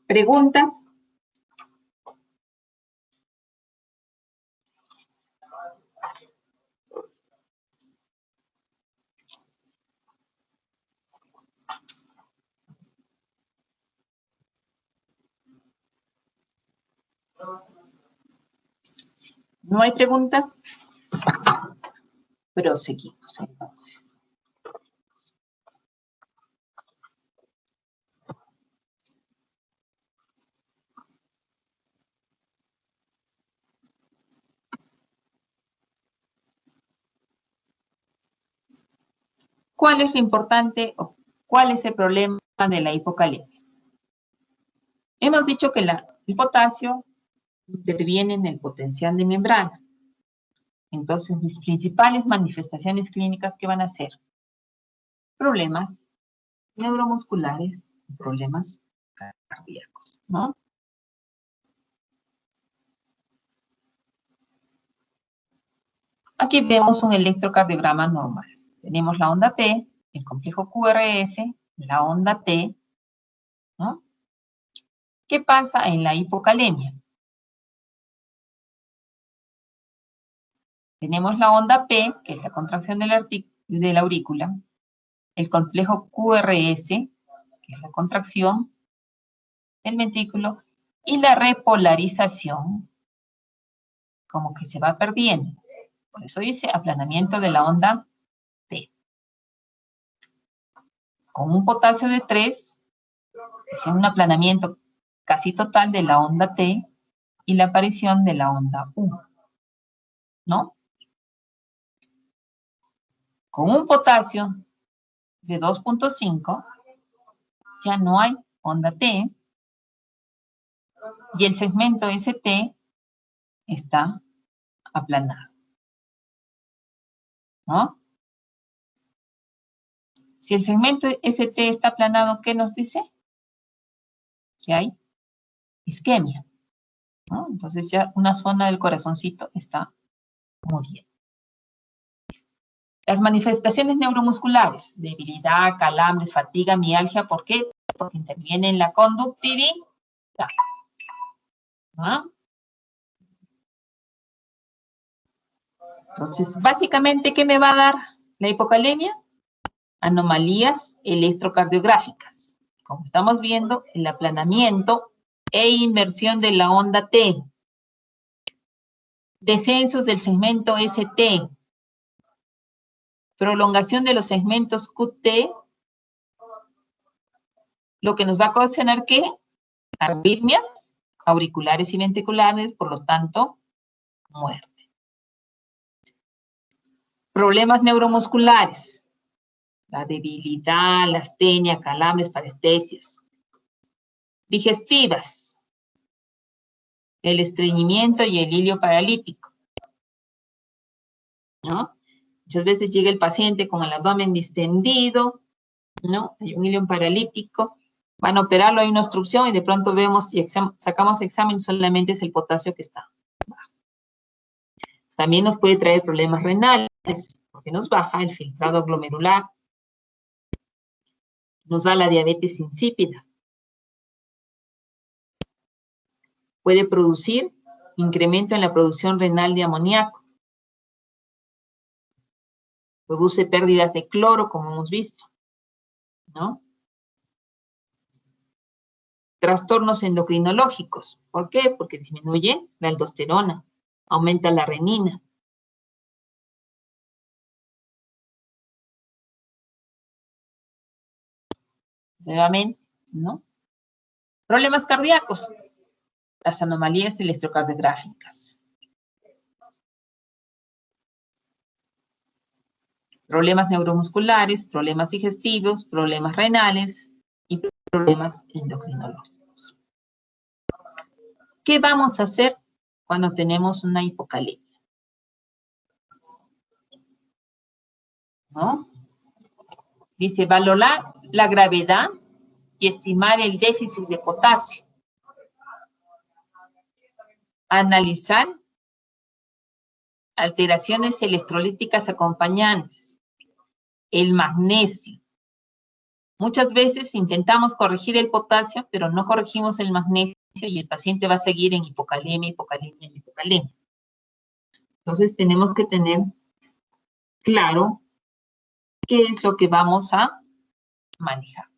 ¿Preguntas? ¿No hay preguntas? Proseguimos entonces. ¿Cuál es lo importante o cuál es el problema de la hipocalemia? Hemos dicho que el potasio interviene en el potencial de membrana. Entonces, mis principales manifestaciones clínicas, ¿qué van a ser? Problemas neuromusculares, problemas cardíacos, ¿no? Aquí vemos un electrocardiograma normal. Tenemos la onda P, el complejo QRS, la onda T, ¿no? ¿Qué pasa en la hipocalemia? Tenemos la onda P, que es la contracción de la aurícula, el complejo QRS, que es la contracción del ventrículo, y la repolarización, como que se va perdiendo. Por eso dice aplanamiento de la onda T. Con un potasio de 3, es un aplanamiento casi total de la onda T y la aparición de la onda U, ¿no? Con un potasio de 2.5, ya no hay onda T, y el segmento ST está aplanado, ¿no? Si el segmento ST está aplanado, ¿qué nos dice? Que hay isquemia, ¿no? Entonces ya una zona del corazoncito está muriendo. Las manifestaciones neuromusculares, debilidad, calambres, fatiga, mialgia, ¿por qué? Porque interviene en la conductividad, ¿no? Entonces, básicamente, ¿qué me va a dar la hipocalemia? Anomalías electrocardiográficas. Como estamos viendo, el aplanamiento e inversión de la onda T. Descensos del segmento ST. Prolongación de los segmentos QT. Lo que nos va a ocasionar, ¿qué? Arritmias auriculares y ventriculares, por lo tanto, muerte. Problemas neuromusculares. La debilidad, la astenia, calambres, parestesias. Digestivas. El estreñimiento y el hilio paralítico, ¿no? Muchas veces llega el paciente con el abdomen distendido, ¿no? Hay un hilio paralítico, van a operarlo, hay una obstrucción y de pronto vemos y sacamos examen, solamente es el potasio que está bajo. También nos puede traer problemas renales, porque nos baja el filtrado glomerular, nos da la diabetes insípida. Puede producir incremento en la producción renal de amoníaco. Produce pérdidas de cloro, como hemos visto, ¿no? Trastornos endocrinológicos. ¿Por qué? Porque disminuye la aldosterona, aumenta la renina. Nuevamente, ¿no? Problemas cardíacos. Las anomalías electrocardiográficas. Problemas neuromusculares, problemas digestivos, problemas renales y problemas endocrinológicos. ¿Qué vamos a hacer cuando tenemos una hipocalemia? ¿No? Dice, valorar la gravedad y estimar el déficit de potasio. Analizar alteraciones electrolíticas acompañantes. El magnesio. Muchas veces intentamos corregir el potasio, pero no corregimos el magnesio y el paciente va a seguir en hipocalemia, hipocalemia, hipocalemia. Entonces tenemos que tener claro qué es lo que vamos a manejar.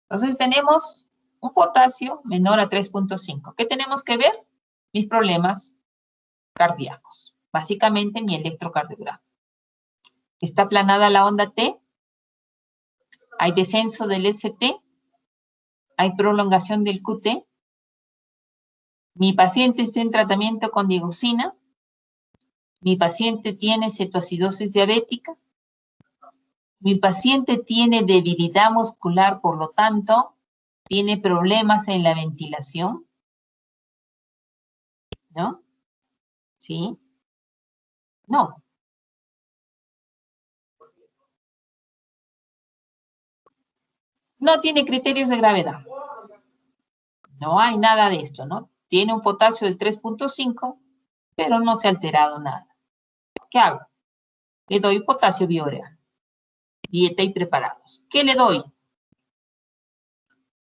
Entonces tenemos un potasio menor a 3.5. ¿Qué tenemos que ver? Mis problemas cardíacos. Básicamente mi electrocardiograma. Está aplanada la onda T, hay descenso del ST, hay prolongación del QT, mi paciente está en tratamiento con digoxina, mi paciente tiene cetoacidosis diabética, mi paciente tiene debilidad muscular, por lo tanto, tiene problemas en la ventilación, ¿no? ¿Sí? No. No tiene criterios de gravedad. No hay nada de esto, ¿no? Tiene un potasio del 3.5, pero no se ha alterado nada. ¿Qué hago? Le doy potasio biurea. Dieta y preparados. ¿Qué le doy?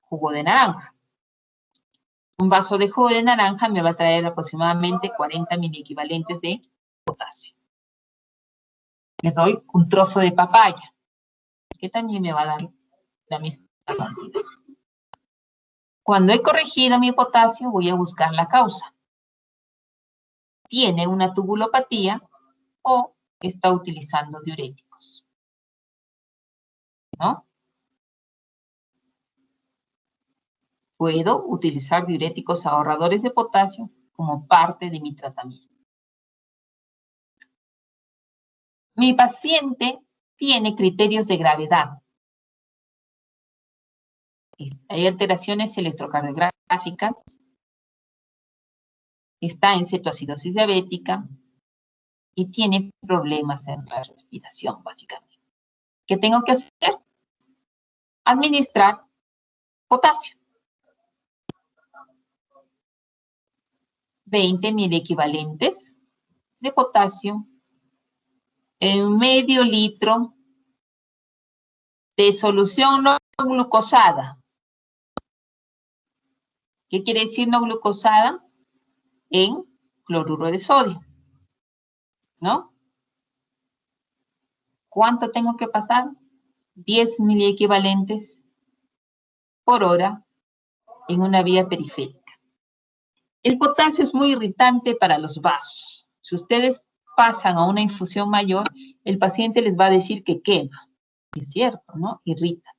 Jugo de naranja. Un vaso de jugo de naranja me va a traer aproximadamente 40 miliequivalentes de potasio. Le doy un trozo de papaya, que también me va a dar la misma cantidad. Cuando he corregido mi potasio, voy a buscar la causa. ¿Tiene una tubulopatía o está utilizando diuréticos? ¿No? Puedo utilizar diuréticos ahorradores de potasio como parte de mi tratamiento. Mi paciente tiene criterios de gravedad. Hay alteraciones electrocardiográficas. Está en cetoacidosis diabética y tiene problemas en la respiración, básicamente. ¿Qué tengo que hacer? Administrar potasio. 20 miliequivalentes de potasio en medio litro de solución no glucosada. ¿Qué quiere decir no glucosada? En cloruro de sodio, ¿no? ¿Cuánto tengo que pasar? 10 miliequivalentes por hora en una vía periférica. El potasio es muy irritante para los vasos. Si ustedes pasan a una infusión mayor, el paciente les va a decir que quema. Es cierto, ¿no? Irrita.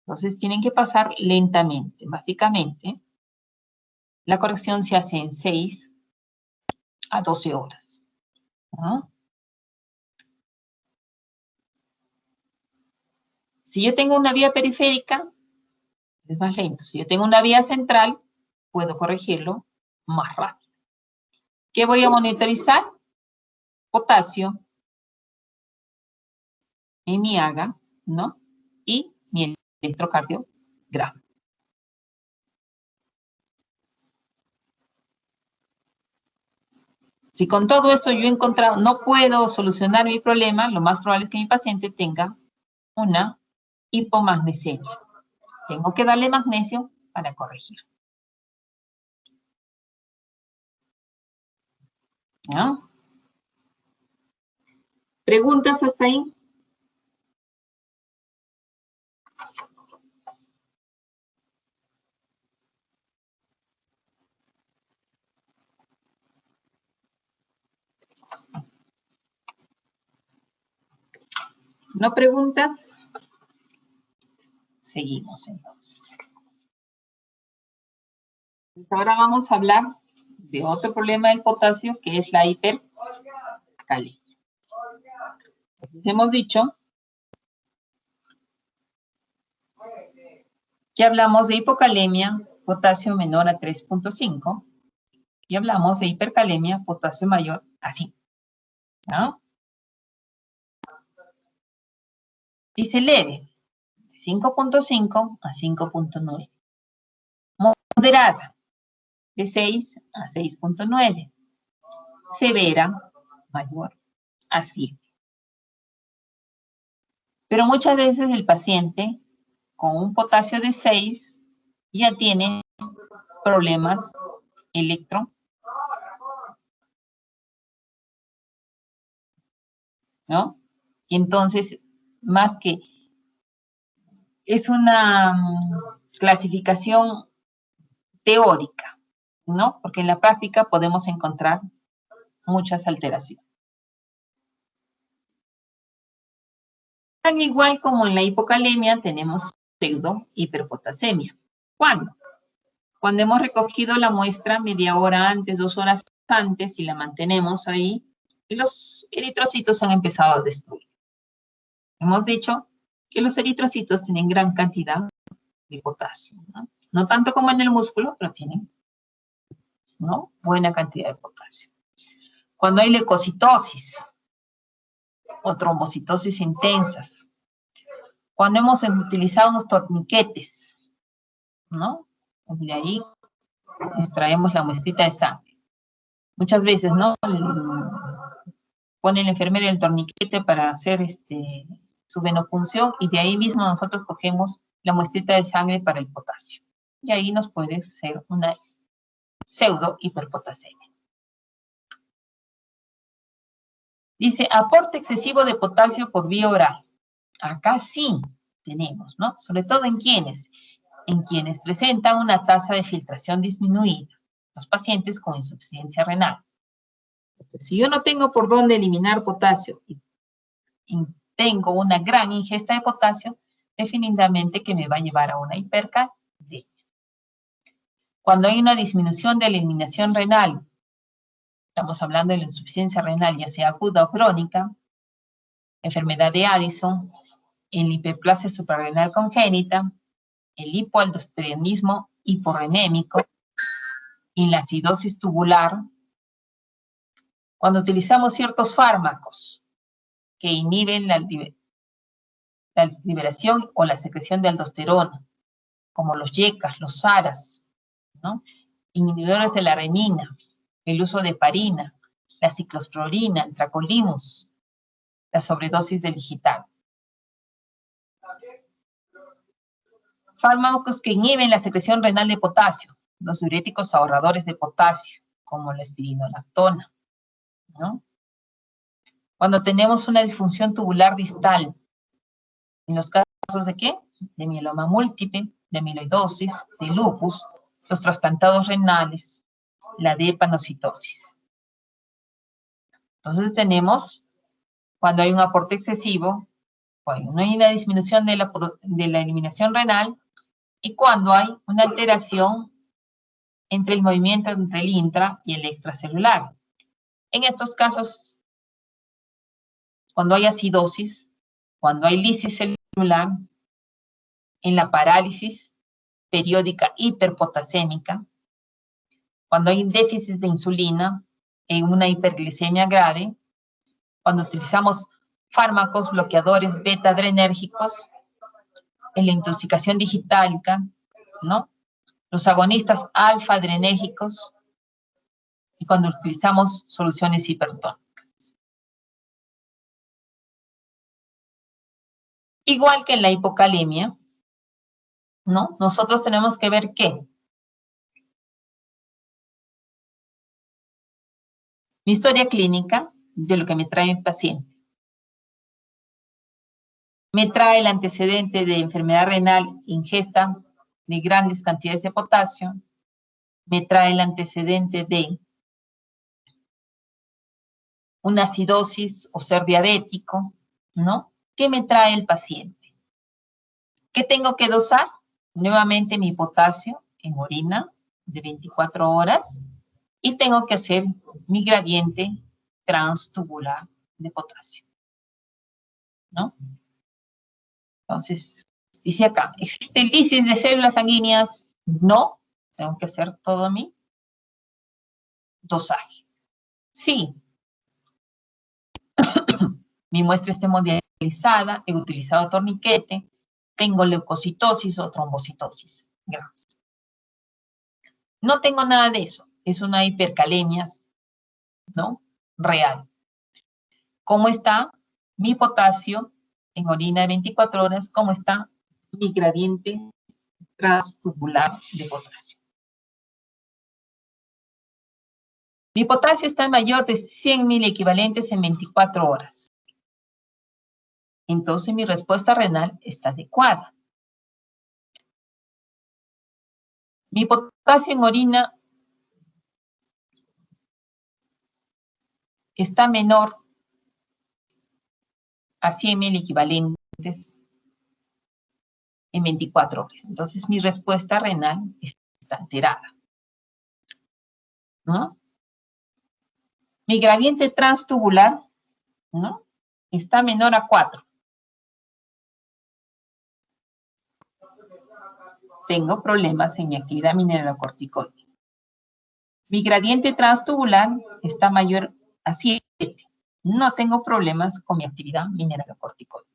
Entonces tienen que pasar lentamente. Básicamente, la corrección se hace en 6 a 12 horas, ¿no? Si yo tengo una vía periférica, es más lento. Si yo tengo una vía central, puedo corregirlo más rápido. ¿Qué voy a monitorizar? Potasio en mi AGA, ¿no? Y mi electrocardiograma. Si con todo esto yo he encontrado, no puedo solucionar mi problema, lo más probable es que mi paciente tenga una hipomagnesemia. Tengo que darle magnesio para corregir. ¿No? ¿Preguntas hasta ahí? ¿No preguntas? Seguimos entonces. Ahora vamos a hablar de otro problema del potasio, que es la hipercalemia. Entonces hemos dicho que hablamos de hipocalemia, potasio menor a 3.5, y hablamos de hipercalemia, potasio mayor a 5, ¿no? Dice leve, de 5.5 a 5.9. Moderada, de 6 a 6.9. Severa, mayor a 7. Pero muchas veces el paciente con un potasio de 6 ya tiene problemas electro, ¿no? Y entonces, más que es una clasificación teórica, ¿no? Porque en la práctica podemos encontrar muchas alteraciones. Tan igual como en la hipocalemia tenemos pseudo hiperpotasemia. ¿Cuándo? Cuando hemos recogido la muestra media hora antes, 2 horas antes, y la mantenemos ahí, los eritrocitos han empezado a destruir. Hemos dicho que los eritrocitos tienen gran cantidad de potasio, ¿no? No tanto como en el músculo, pero tienen, ¿no?, buena cantidad de potasio. Cuando hay leucocitosis o trombocitosis intensas, cuando hemos utilizado unos torniquetes, ¿no?, de ahí extraemos la muestrita de sangre. Muchas veces, ¿no?, pone el enfermero el torniquete para hacer su venopunción, y de ahí mismo nosotros cogemos la muestrita de sangre para el potasio. Y ahí nos puede ser una pseudo hiperpotasemia. Dice, aporte excesivo de potasio por vía oral. Acá sí tenemos, ¿no? Sobre todo en quienes presentan una tasa de filtración disminuida, los pacientes con insuficiencia renal. Entonces, si yo no tengo por dónde eliminar potasio y tengo una gran ingesta de potasio, definitivamente que me va a llevar a una hipercalemia. Cuando hay una disminución de la eliminación renal, estamos hablando de la insuficiencia renal, ya sea aguda o crónica, enfermedad de Addison, el hiperplasia suprarrenal congénita, el hipoaldosteronismo hiporrenémico y la acidosis tubular. Cuando utilizamos ciertos fármacos que inhiben la liberación o la secreción de aldosterona, como los YECAs, los SARAs, ¿no?, inhibidores de la renina, el uso de heparina, la ciclosporina, el tacrolimus, la sobredosis de digital. Fármacos que inhiben la secreción renal de potasio, los diuréticos ahorradores de potasio, como la espironolactona, ¿no? Cuando tenemos una disfunción tubular distal, en los casos de ¿qué? De mieloma múltiple, de amiloidosis, de lupus, los trasplantados renales, la drepanocitosis. Entonces tenemos, cuando hay un aporte excesivo, cuando no hay una disminución de la eliminación renal, y cuando hay una alteración entre el movimiento entre el intra y el extracelular. En estos casos, cuando hay acidosis, cuando hay lisis celular, en la parálisis periódica hiperpotasémica, cuando hay déficit de insulina, en una hiperglicemia grave, cuando utilizamos fármacos bloqueadores beta-adrenérgicos, en la intoxicación digitálica, ¿no?, los agonistas alfa-adrenérgicos, y cuando utilizamos soluciones hipertónicas. Igual que en la hipocalemia, ¿no?, nosotros tenemos que ver ¿qué? Mi historia clínica de lo que me trae el paciente. Me trae el antecedente de enfermedad renal, ingesta de grandes cantidades de potasio. Me trae el antecedente de una acidosis o ser diabético, ¿no? ¿Qué me trae el paciente? ¿Qué tengo que dosar? Nuevamente mi potasio en orina de 24 horas y tengo que hacer mi gradiente transtubular de potasio, ¿no? Entonces, dice acá, ¿existe lisis de células sanguíneas? No, tengo que hacer todo mi dosaje. Sí, mi muestra está hemodializada, he utilizado torniquete, tengo leucocitosis o trombocitosis graves. No tengo nada de eso, es una hipercalemia, ¿no?, real. ¿Cómo está mi potasio en orina de 24 horas? ¿Cómo está mi gradiente transtubular de potasio? Mi potasio está mayor de 100.000 equivalentes en 24 horas. Entonces mi respuesta renal está adecuada. Mi potasio en orina está menor a 100.000 equivalentes en 24 horas. Entonces, mi respuesta renal está alterada, ¿no? Mi gradiente transtubular, ¿no?, está menor a 4. Tengo problemas en mi actividad mineralocorticoide. Mi gradiente transtubular está mayor a 7. No tengo problemas con mi actividad mineralocorticoide.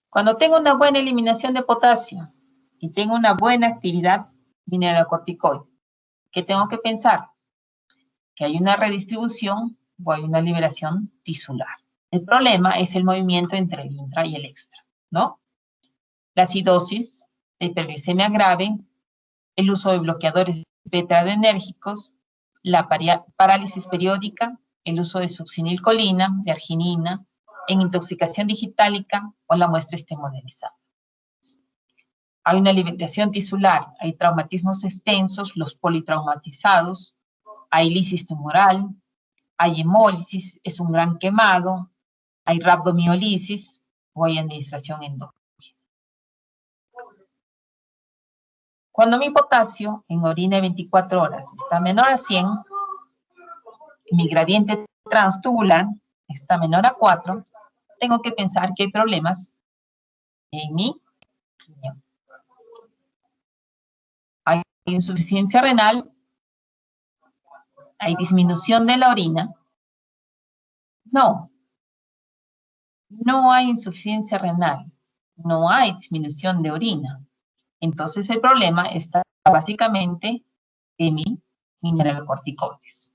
Cuando tengo una buena eliminación de potasio y tengo una buena actividad mineralocorticoide, ¿qué tengo que pensar? Que hay una redistribución o hay una liberación tisular. El problema es el movimiento entre el intra y el extra, ¿no? La acidosis, la hiperglicemia grave, el uso de bloqueadores beta-adrenérgicos, la parálisis periódica, el uso de succinilcolina, de arginina, en intoxicación digitálica o la muestra esté modelizada. Hay una liberación tisular, hay traumatismos extensos, los politraumatizados, hay lisis tumoral, hay hemólisis, es un gran quemado, hay rhabdomiolisis o hay administración endógena. Cuando mi potasio en orina de 24 horas está menor a 100, mi gradiente transtubular está menor a 4, tengo que pensar que hay problemas en mi riñón. Hay insuficiencia renal, hay disminución de la orina. No hay insuficiencia renal, no hay disminución de orina. Entonces el problema está básicamente en mi mineralocorticoides.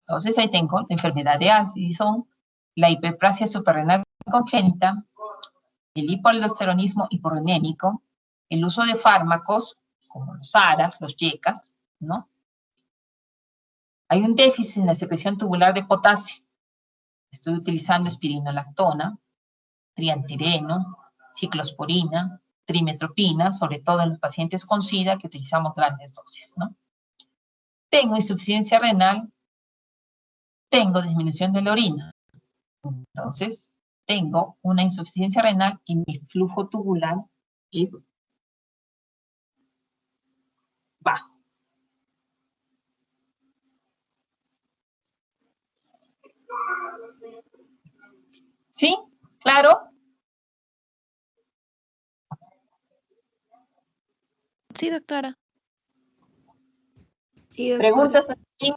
Entonces ahí tengo la enfermedad de Addison, la hiperplasia suprarrenal congénita, el hipoaldosteronismo hiporenémico, el uso de fármacos como los ARAs, los YECAs, ¿no? Hay un déficit en la secreción tubular de potasio. Estoy utilizando espironolactona, triantireno, ciclosporina, trimetropina, sobre todo en los pacientes con SIDA que utilizamos grandes dosis, ¿no? Tengo insuficiencia renal, tengo disminución de la orina. Entonces, tengo una insuficiencia renal y mi flujo tubular es bajo. ¿Sí? ¿Claro? Sí, doctora. Sí, doctora. ¿Preguntas aquí?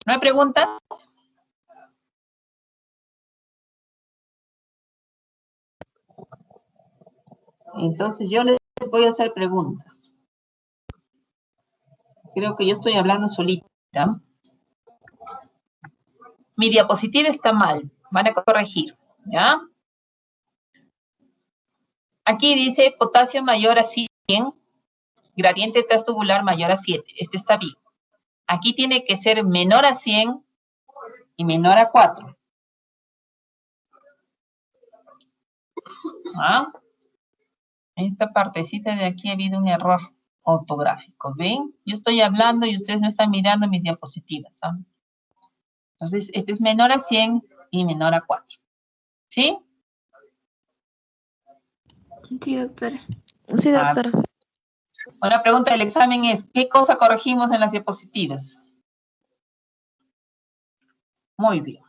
¿No hay preguntas? Entonces yo les voy a hacer preguntas. Creo que yo estoy hablando solita. Mi diapositiva está mal. Van a corregir, ¿ya? Aquí dice potasio mayor a 100, gradiente transtubular mayor a 7. Este está bien. Aquí tiene que ser menor a 100 y menor a 4. ¿Ah? En esta partecita de aquí ha habido un error ortográfico. ¿Ven? Yo estoy hablando y ustedes no están mirando mis diapositivas. ¿Ah? Entonces, este es menor a 100 y menor a 4. ¿Sí? Sí, doctora. Sí, doctora. La pregunta del examen es, ¿qué cosa corregimos en las diapositivas? Muy bien.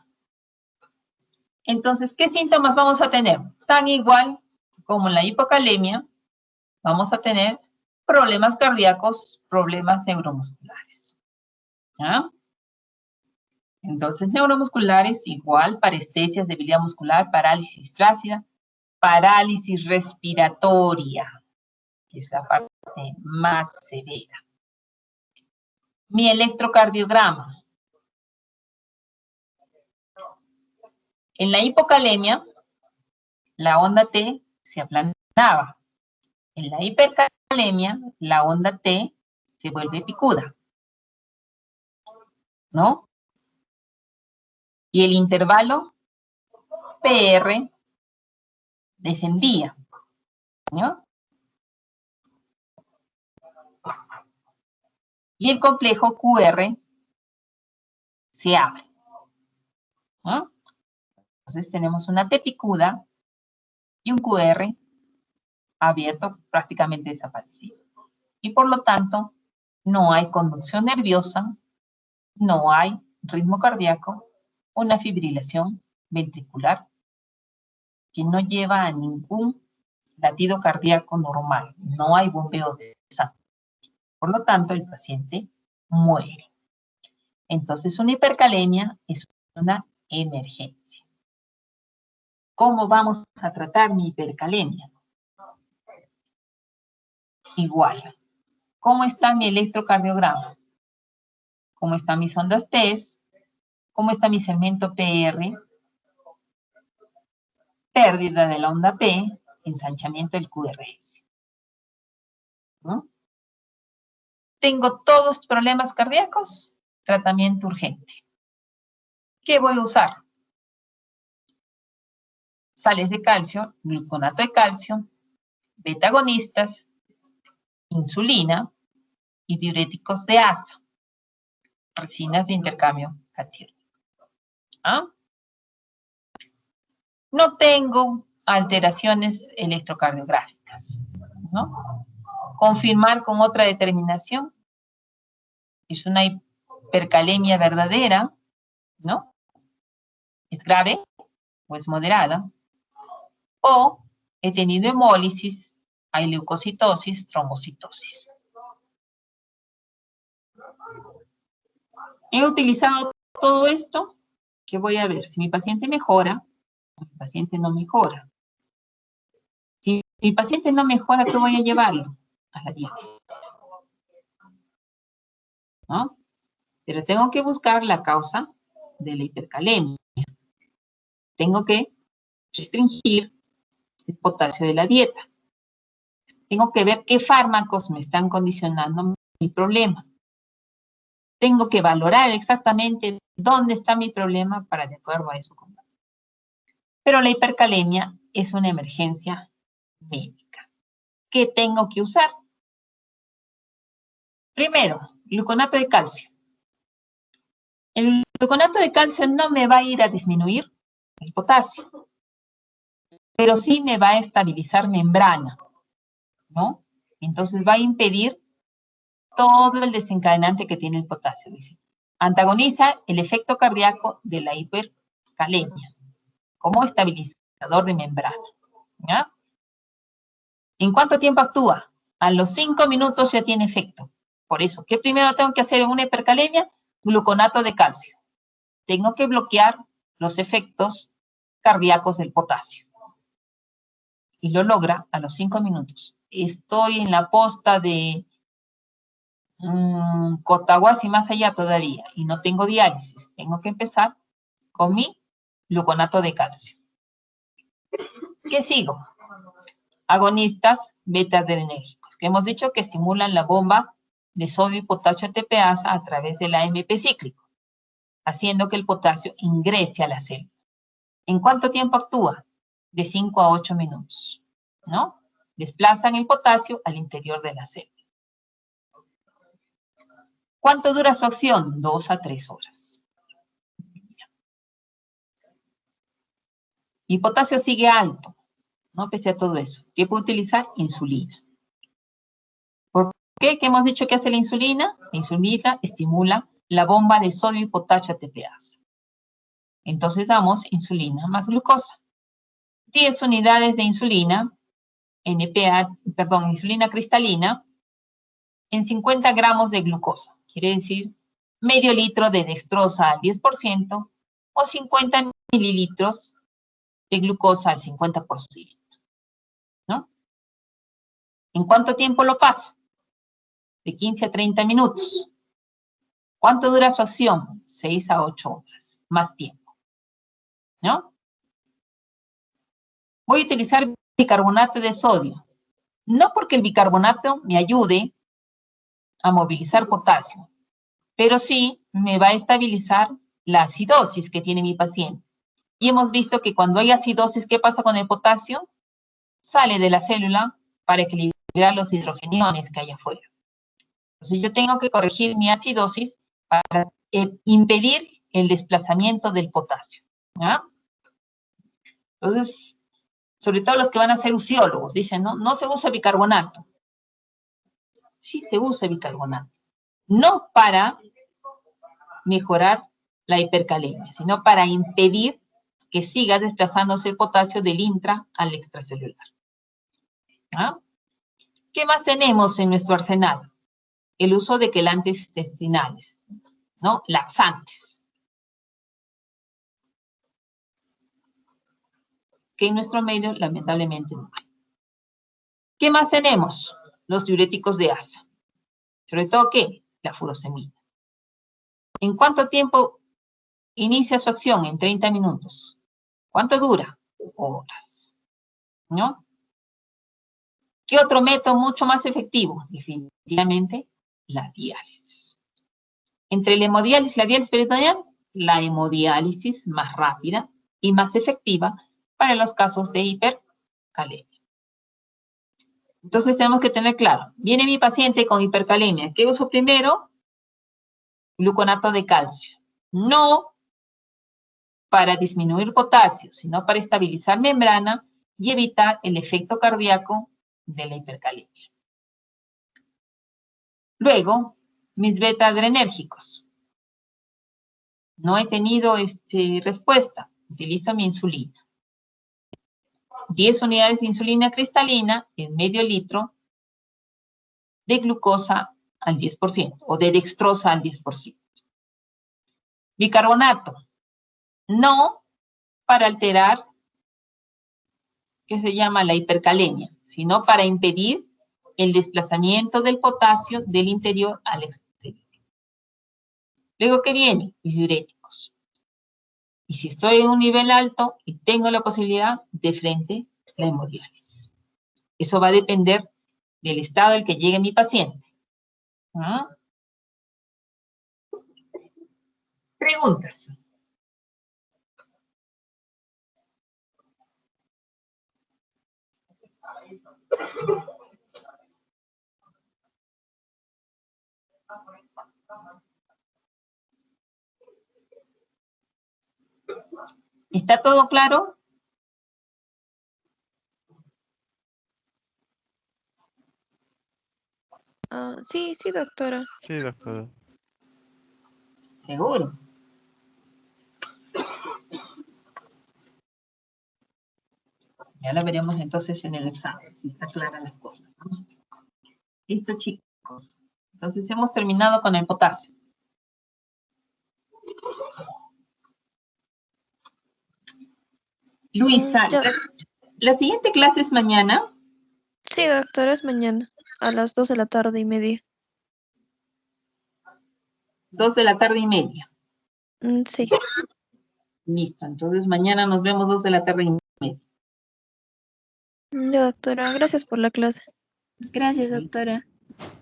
Entonces, ¿qué síntomas vamos a tener? Tan igual como en la hipocalemia, vamos a tener problemas cardíacos, problemas neuromusculares. ¿Ya? Entonces, neuromusculares igual, parestesias, debilidad muscular, parálisis flácida, parálisis respiratoria, que es la parte más severa. Mi electrocardiograma. En la hipocalemia, la onda T se aplanaba. En la hipercalemia, la onda T se vuelve picuda, ¿no? Y el intervalo PR descendía, ¿no? Y el complejo QR se abre, ¿no? Entonces tenemos una T picuda y un QR abierto, prácticamente desaparecido. Y por lo tanto, no hay conducción nerviosa, no hay ritmo cardíaco, una fibrilación ventricular que no lleva a ningún latido cardíaco normal, no hay bombeo de sangre. Por lo tanto, el paciente muere. Entonces, una hipercalemia es una emergencia. ¿Cómo vamos a tratar mi hipercalemia? Igual. ¿Cómo está mi electrocardiograma? ¿Cómo están mis ondas TES? ¿Cómo está mi segmento PR? Pérdida de la onda P, ensanchamiento del QRS. ¿No? Tengo todos problemas cardíacos, tratamiento urgente. ¿Qué voy a usar? Sales de calcio, gluconato de calcio, beta-agonistas, insulina y diuréticos de asa, resinas de intercambio catiónico. ¿Ah? No tengo alteraciones electrocardiográficas, ¿no? Confirmar con otra determinación. Es una hipercalemia verdadera, ¿no? ¿Es grave o es moderada? O he tenido hemólisis, hay leucocitosis, trombocitosis. He utilizado todo esto, que voy a ver si mi paciente mejora o mi paciente no mejora. Si mi paciente no mejora, ¿qué voy a llevarlo? A la diálisis. ¿No? Pero tengo que buscar la causa de la hipercalemia. Tengo que restringir el potasio de la dieta. Tengo que ver qué fármacos me están condicionando mi problema. Tengo que valorar exactamente dónde está mi problema para de acuerdo a eso combatir. Pero la hipercalemia es una emergencia médica. ¿Qué tengo que usar? Primero, gluconato de calcio. El gluconato de calcio no me va a ir a disminuir el potasio, pero sí me va a estabilizar membrana, ¿no? Entonces va a impedir todo el desencadenante que tiene el potasio. Dice. Antagoniza el efecto cardíaco de la hipercalemia como estabilizador de membrana. ¿Ya? ¿En cuánto tiempo actúa? A los 5 minutos ya tiene efecto. Por eso, ¿qué primero tengo que hacer en una hipercalemia? Gluconato de calcio. Tengo que bloquear los efectos cardíacos del potasio. Y lo logra a los 5 minutos. Estoy en la posta de Cotahuasi más allá todavía y no tengo diálisis. Tengo que empezar con mi gluconato de calcio. ¿Qué sigo? Agonistas beta-adrenérgicos, que hemos dicho que estimulan la bomba de sodio y potasio ATPasa a través del AMP cíclico, haciendo que el potasio ingrese a la célula. ¿En cuánto tiempo actúa? De 5 a 8 minutos, ¿no? Desplazan el potasio al interior de la célula. ¿Cuánto dura su acción? 2 a 3 horas. Mi potasio sigue alto, ¿no? Pese a todo eso. ¿Qué puedo utilizar? Insulina. ¿Por qué? ¿Qué hemos dicho que hace la insulina? La insulina estimula la bomba de sodio y potasio ATPasa. Entonces damos insulina más glucosa. 10 unidades de insulina, insulina cristalina, en 50 gramos de glucosa. Quiere decir, medio litro de dextrosa al 10% o 50 mililitros de glucosa al 50%. ¿No? ¿En cuánto tiempo lo paso? De 15 a 30 minutos. ¿Cuánto dura su acción? 6 a 8 horas, más tiempo. ¿No? Voy a utilizar bicarbonato de sodio. No porque el bicarbonato me ayude a movilizar potasio, pero sí me va a estabilizar la acidosis que tiene mi paciente. Y hemos visto que cuando hay acidosis, ¿qué pasa con el potasio? Sale de la célula para equilibrar los hidrogeniones que hay afuera. Entonces yo tengo que corregir mi acidosis para impedir el desplazamiento del potasio. ¿Ya? Entonces, sobre todo los que van a ser usiólogos, dicen, no se usa bicarbonato. Sí se usa bicarbonato. No para mejorar la hipercalemia, sino para impedir que siga desplazándose el potasio del intra al extracelular. ¿Ah? ¿Qué más tenemos en nuestro arsenal? El uso de quelantes intestinales, ¿no? Laxantes. Que en nuestro medio, lamentablemente, no hay. ¿Qué más tenemos? Los diuréticos de asa. Sobre todo, ¿qué? La furosemida. ¿En cuánto tiempo inicia su acción? En 30 minutos. ¿Cuánto dura? Horas. ¿No? ¿Qué otro método mucho más efectivo? Definitivamente, la diálisis. Entre la hemodiálisis y la diálisis peritoneal, la hemodiálisis más rápida y más efectiva para los casos de hipercalemia. Entonces tenemos que tener claro, viene mi paciente con hipercalemia, ¿qué uso primero? Gluconato de calcio. No para disminuir potasio, sino para estabilizar membrana y evitar el efecto cardíaco de la hipercalemia. Luego, mis beta-adrenérgicos. No he tenido respuesta. Utilizo mi insulina. 10 unidades de insulina cristalina en medio litro de glucosa al 10% o de dextrosa al 10%. Bicarbonato. No para alterar, que se llama la hipercalemia, sino para impedir el desplazamiento del potasio del interior al exterior. Luego, ¿qué viene? Mis diuréticos. Y si estoy en un nivel alto y tengo la posibilidad, de frente, la hemodiálisis. Eso va a depender del estado al que llegue mi paciente. ¿Ah? Preguntas. ¿Está todo claro? Sí, doctora. Sí, doctora. Seguro. Ya la veremos entonces en el examen, si está clara las cosas, ¿no? Listo, chicos. Entonces hemos terminado con el potasio. Luisa, Ya. ¿la siguiente clase es mañana? Sí, doctora, es mañana, a las 2:30 PM. 2:30 PM. Sí. Listo, entonces mañana nos vemos 2:30 PM. Ya, doctora, gracias por la clase. Gracias, doctora.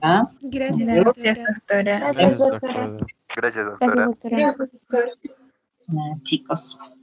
¿Ah? Gracias, Gracias, doctora. doctora. Gracias, doctora. Gracias, doctora. Chicos.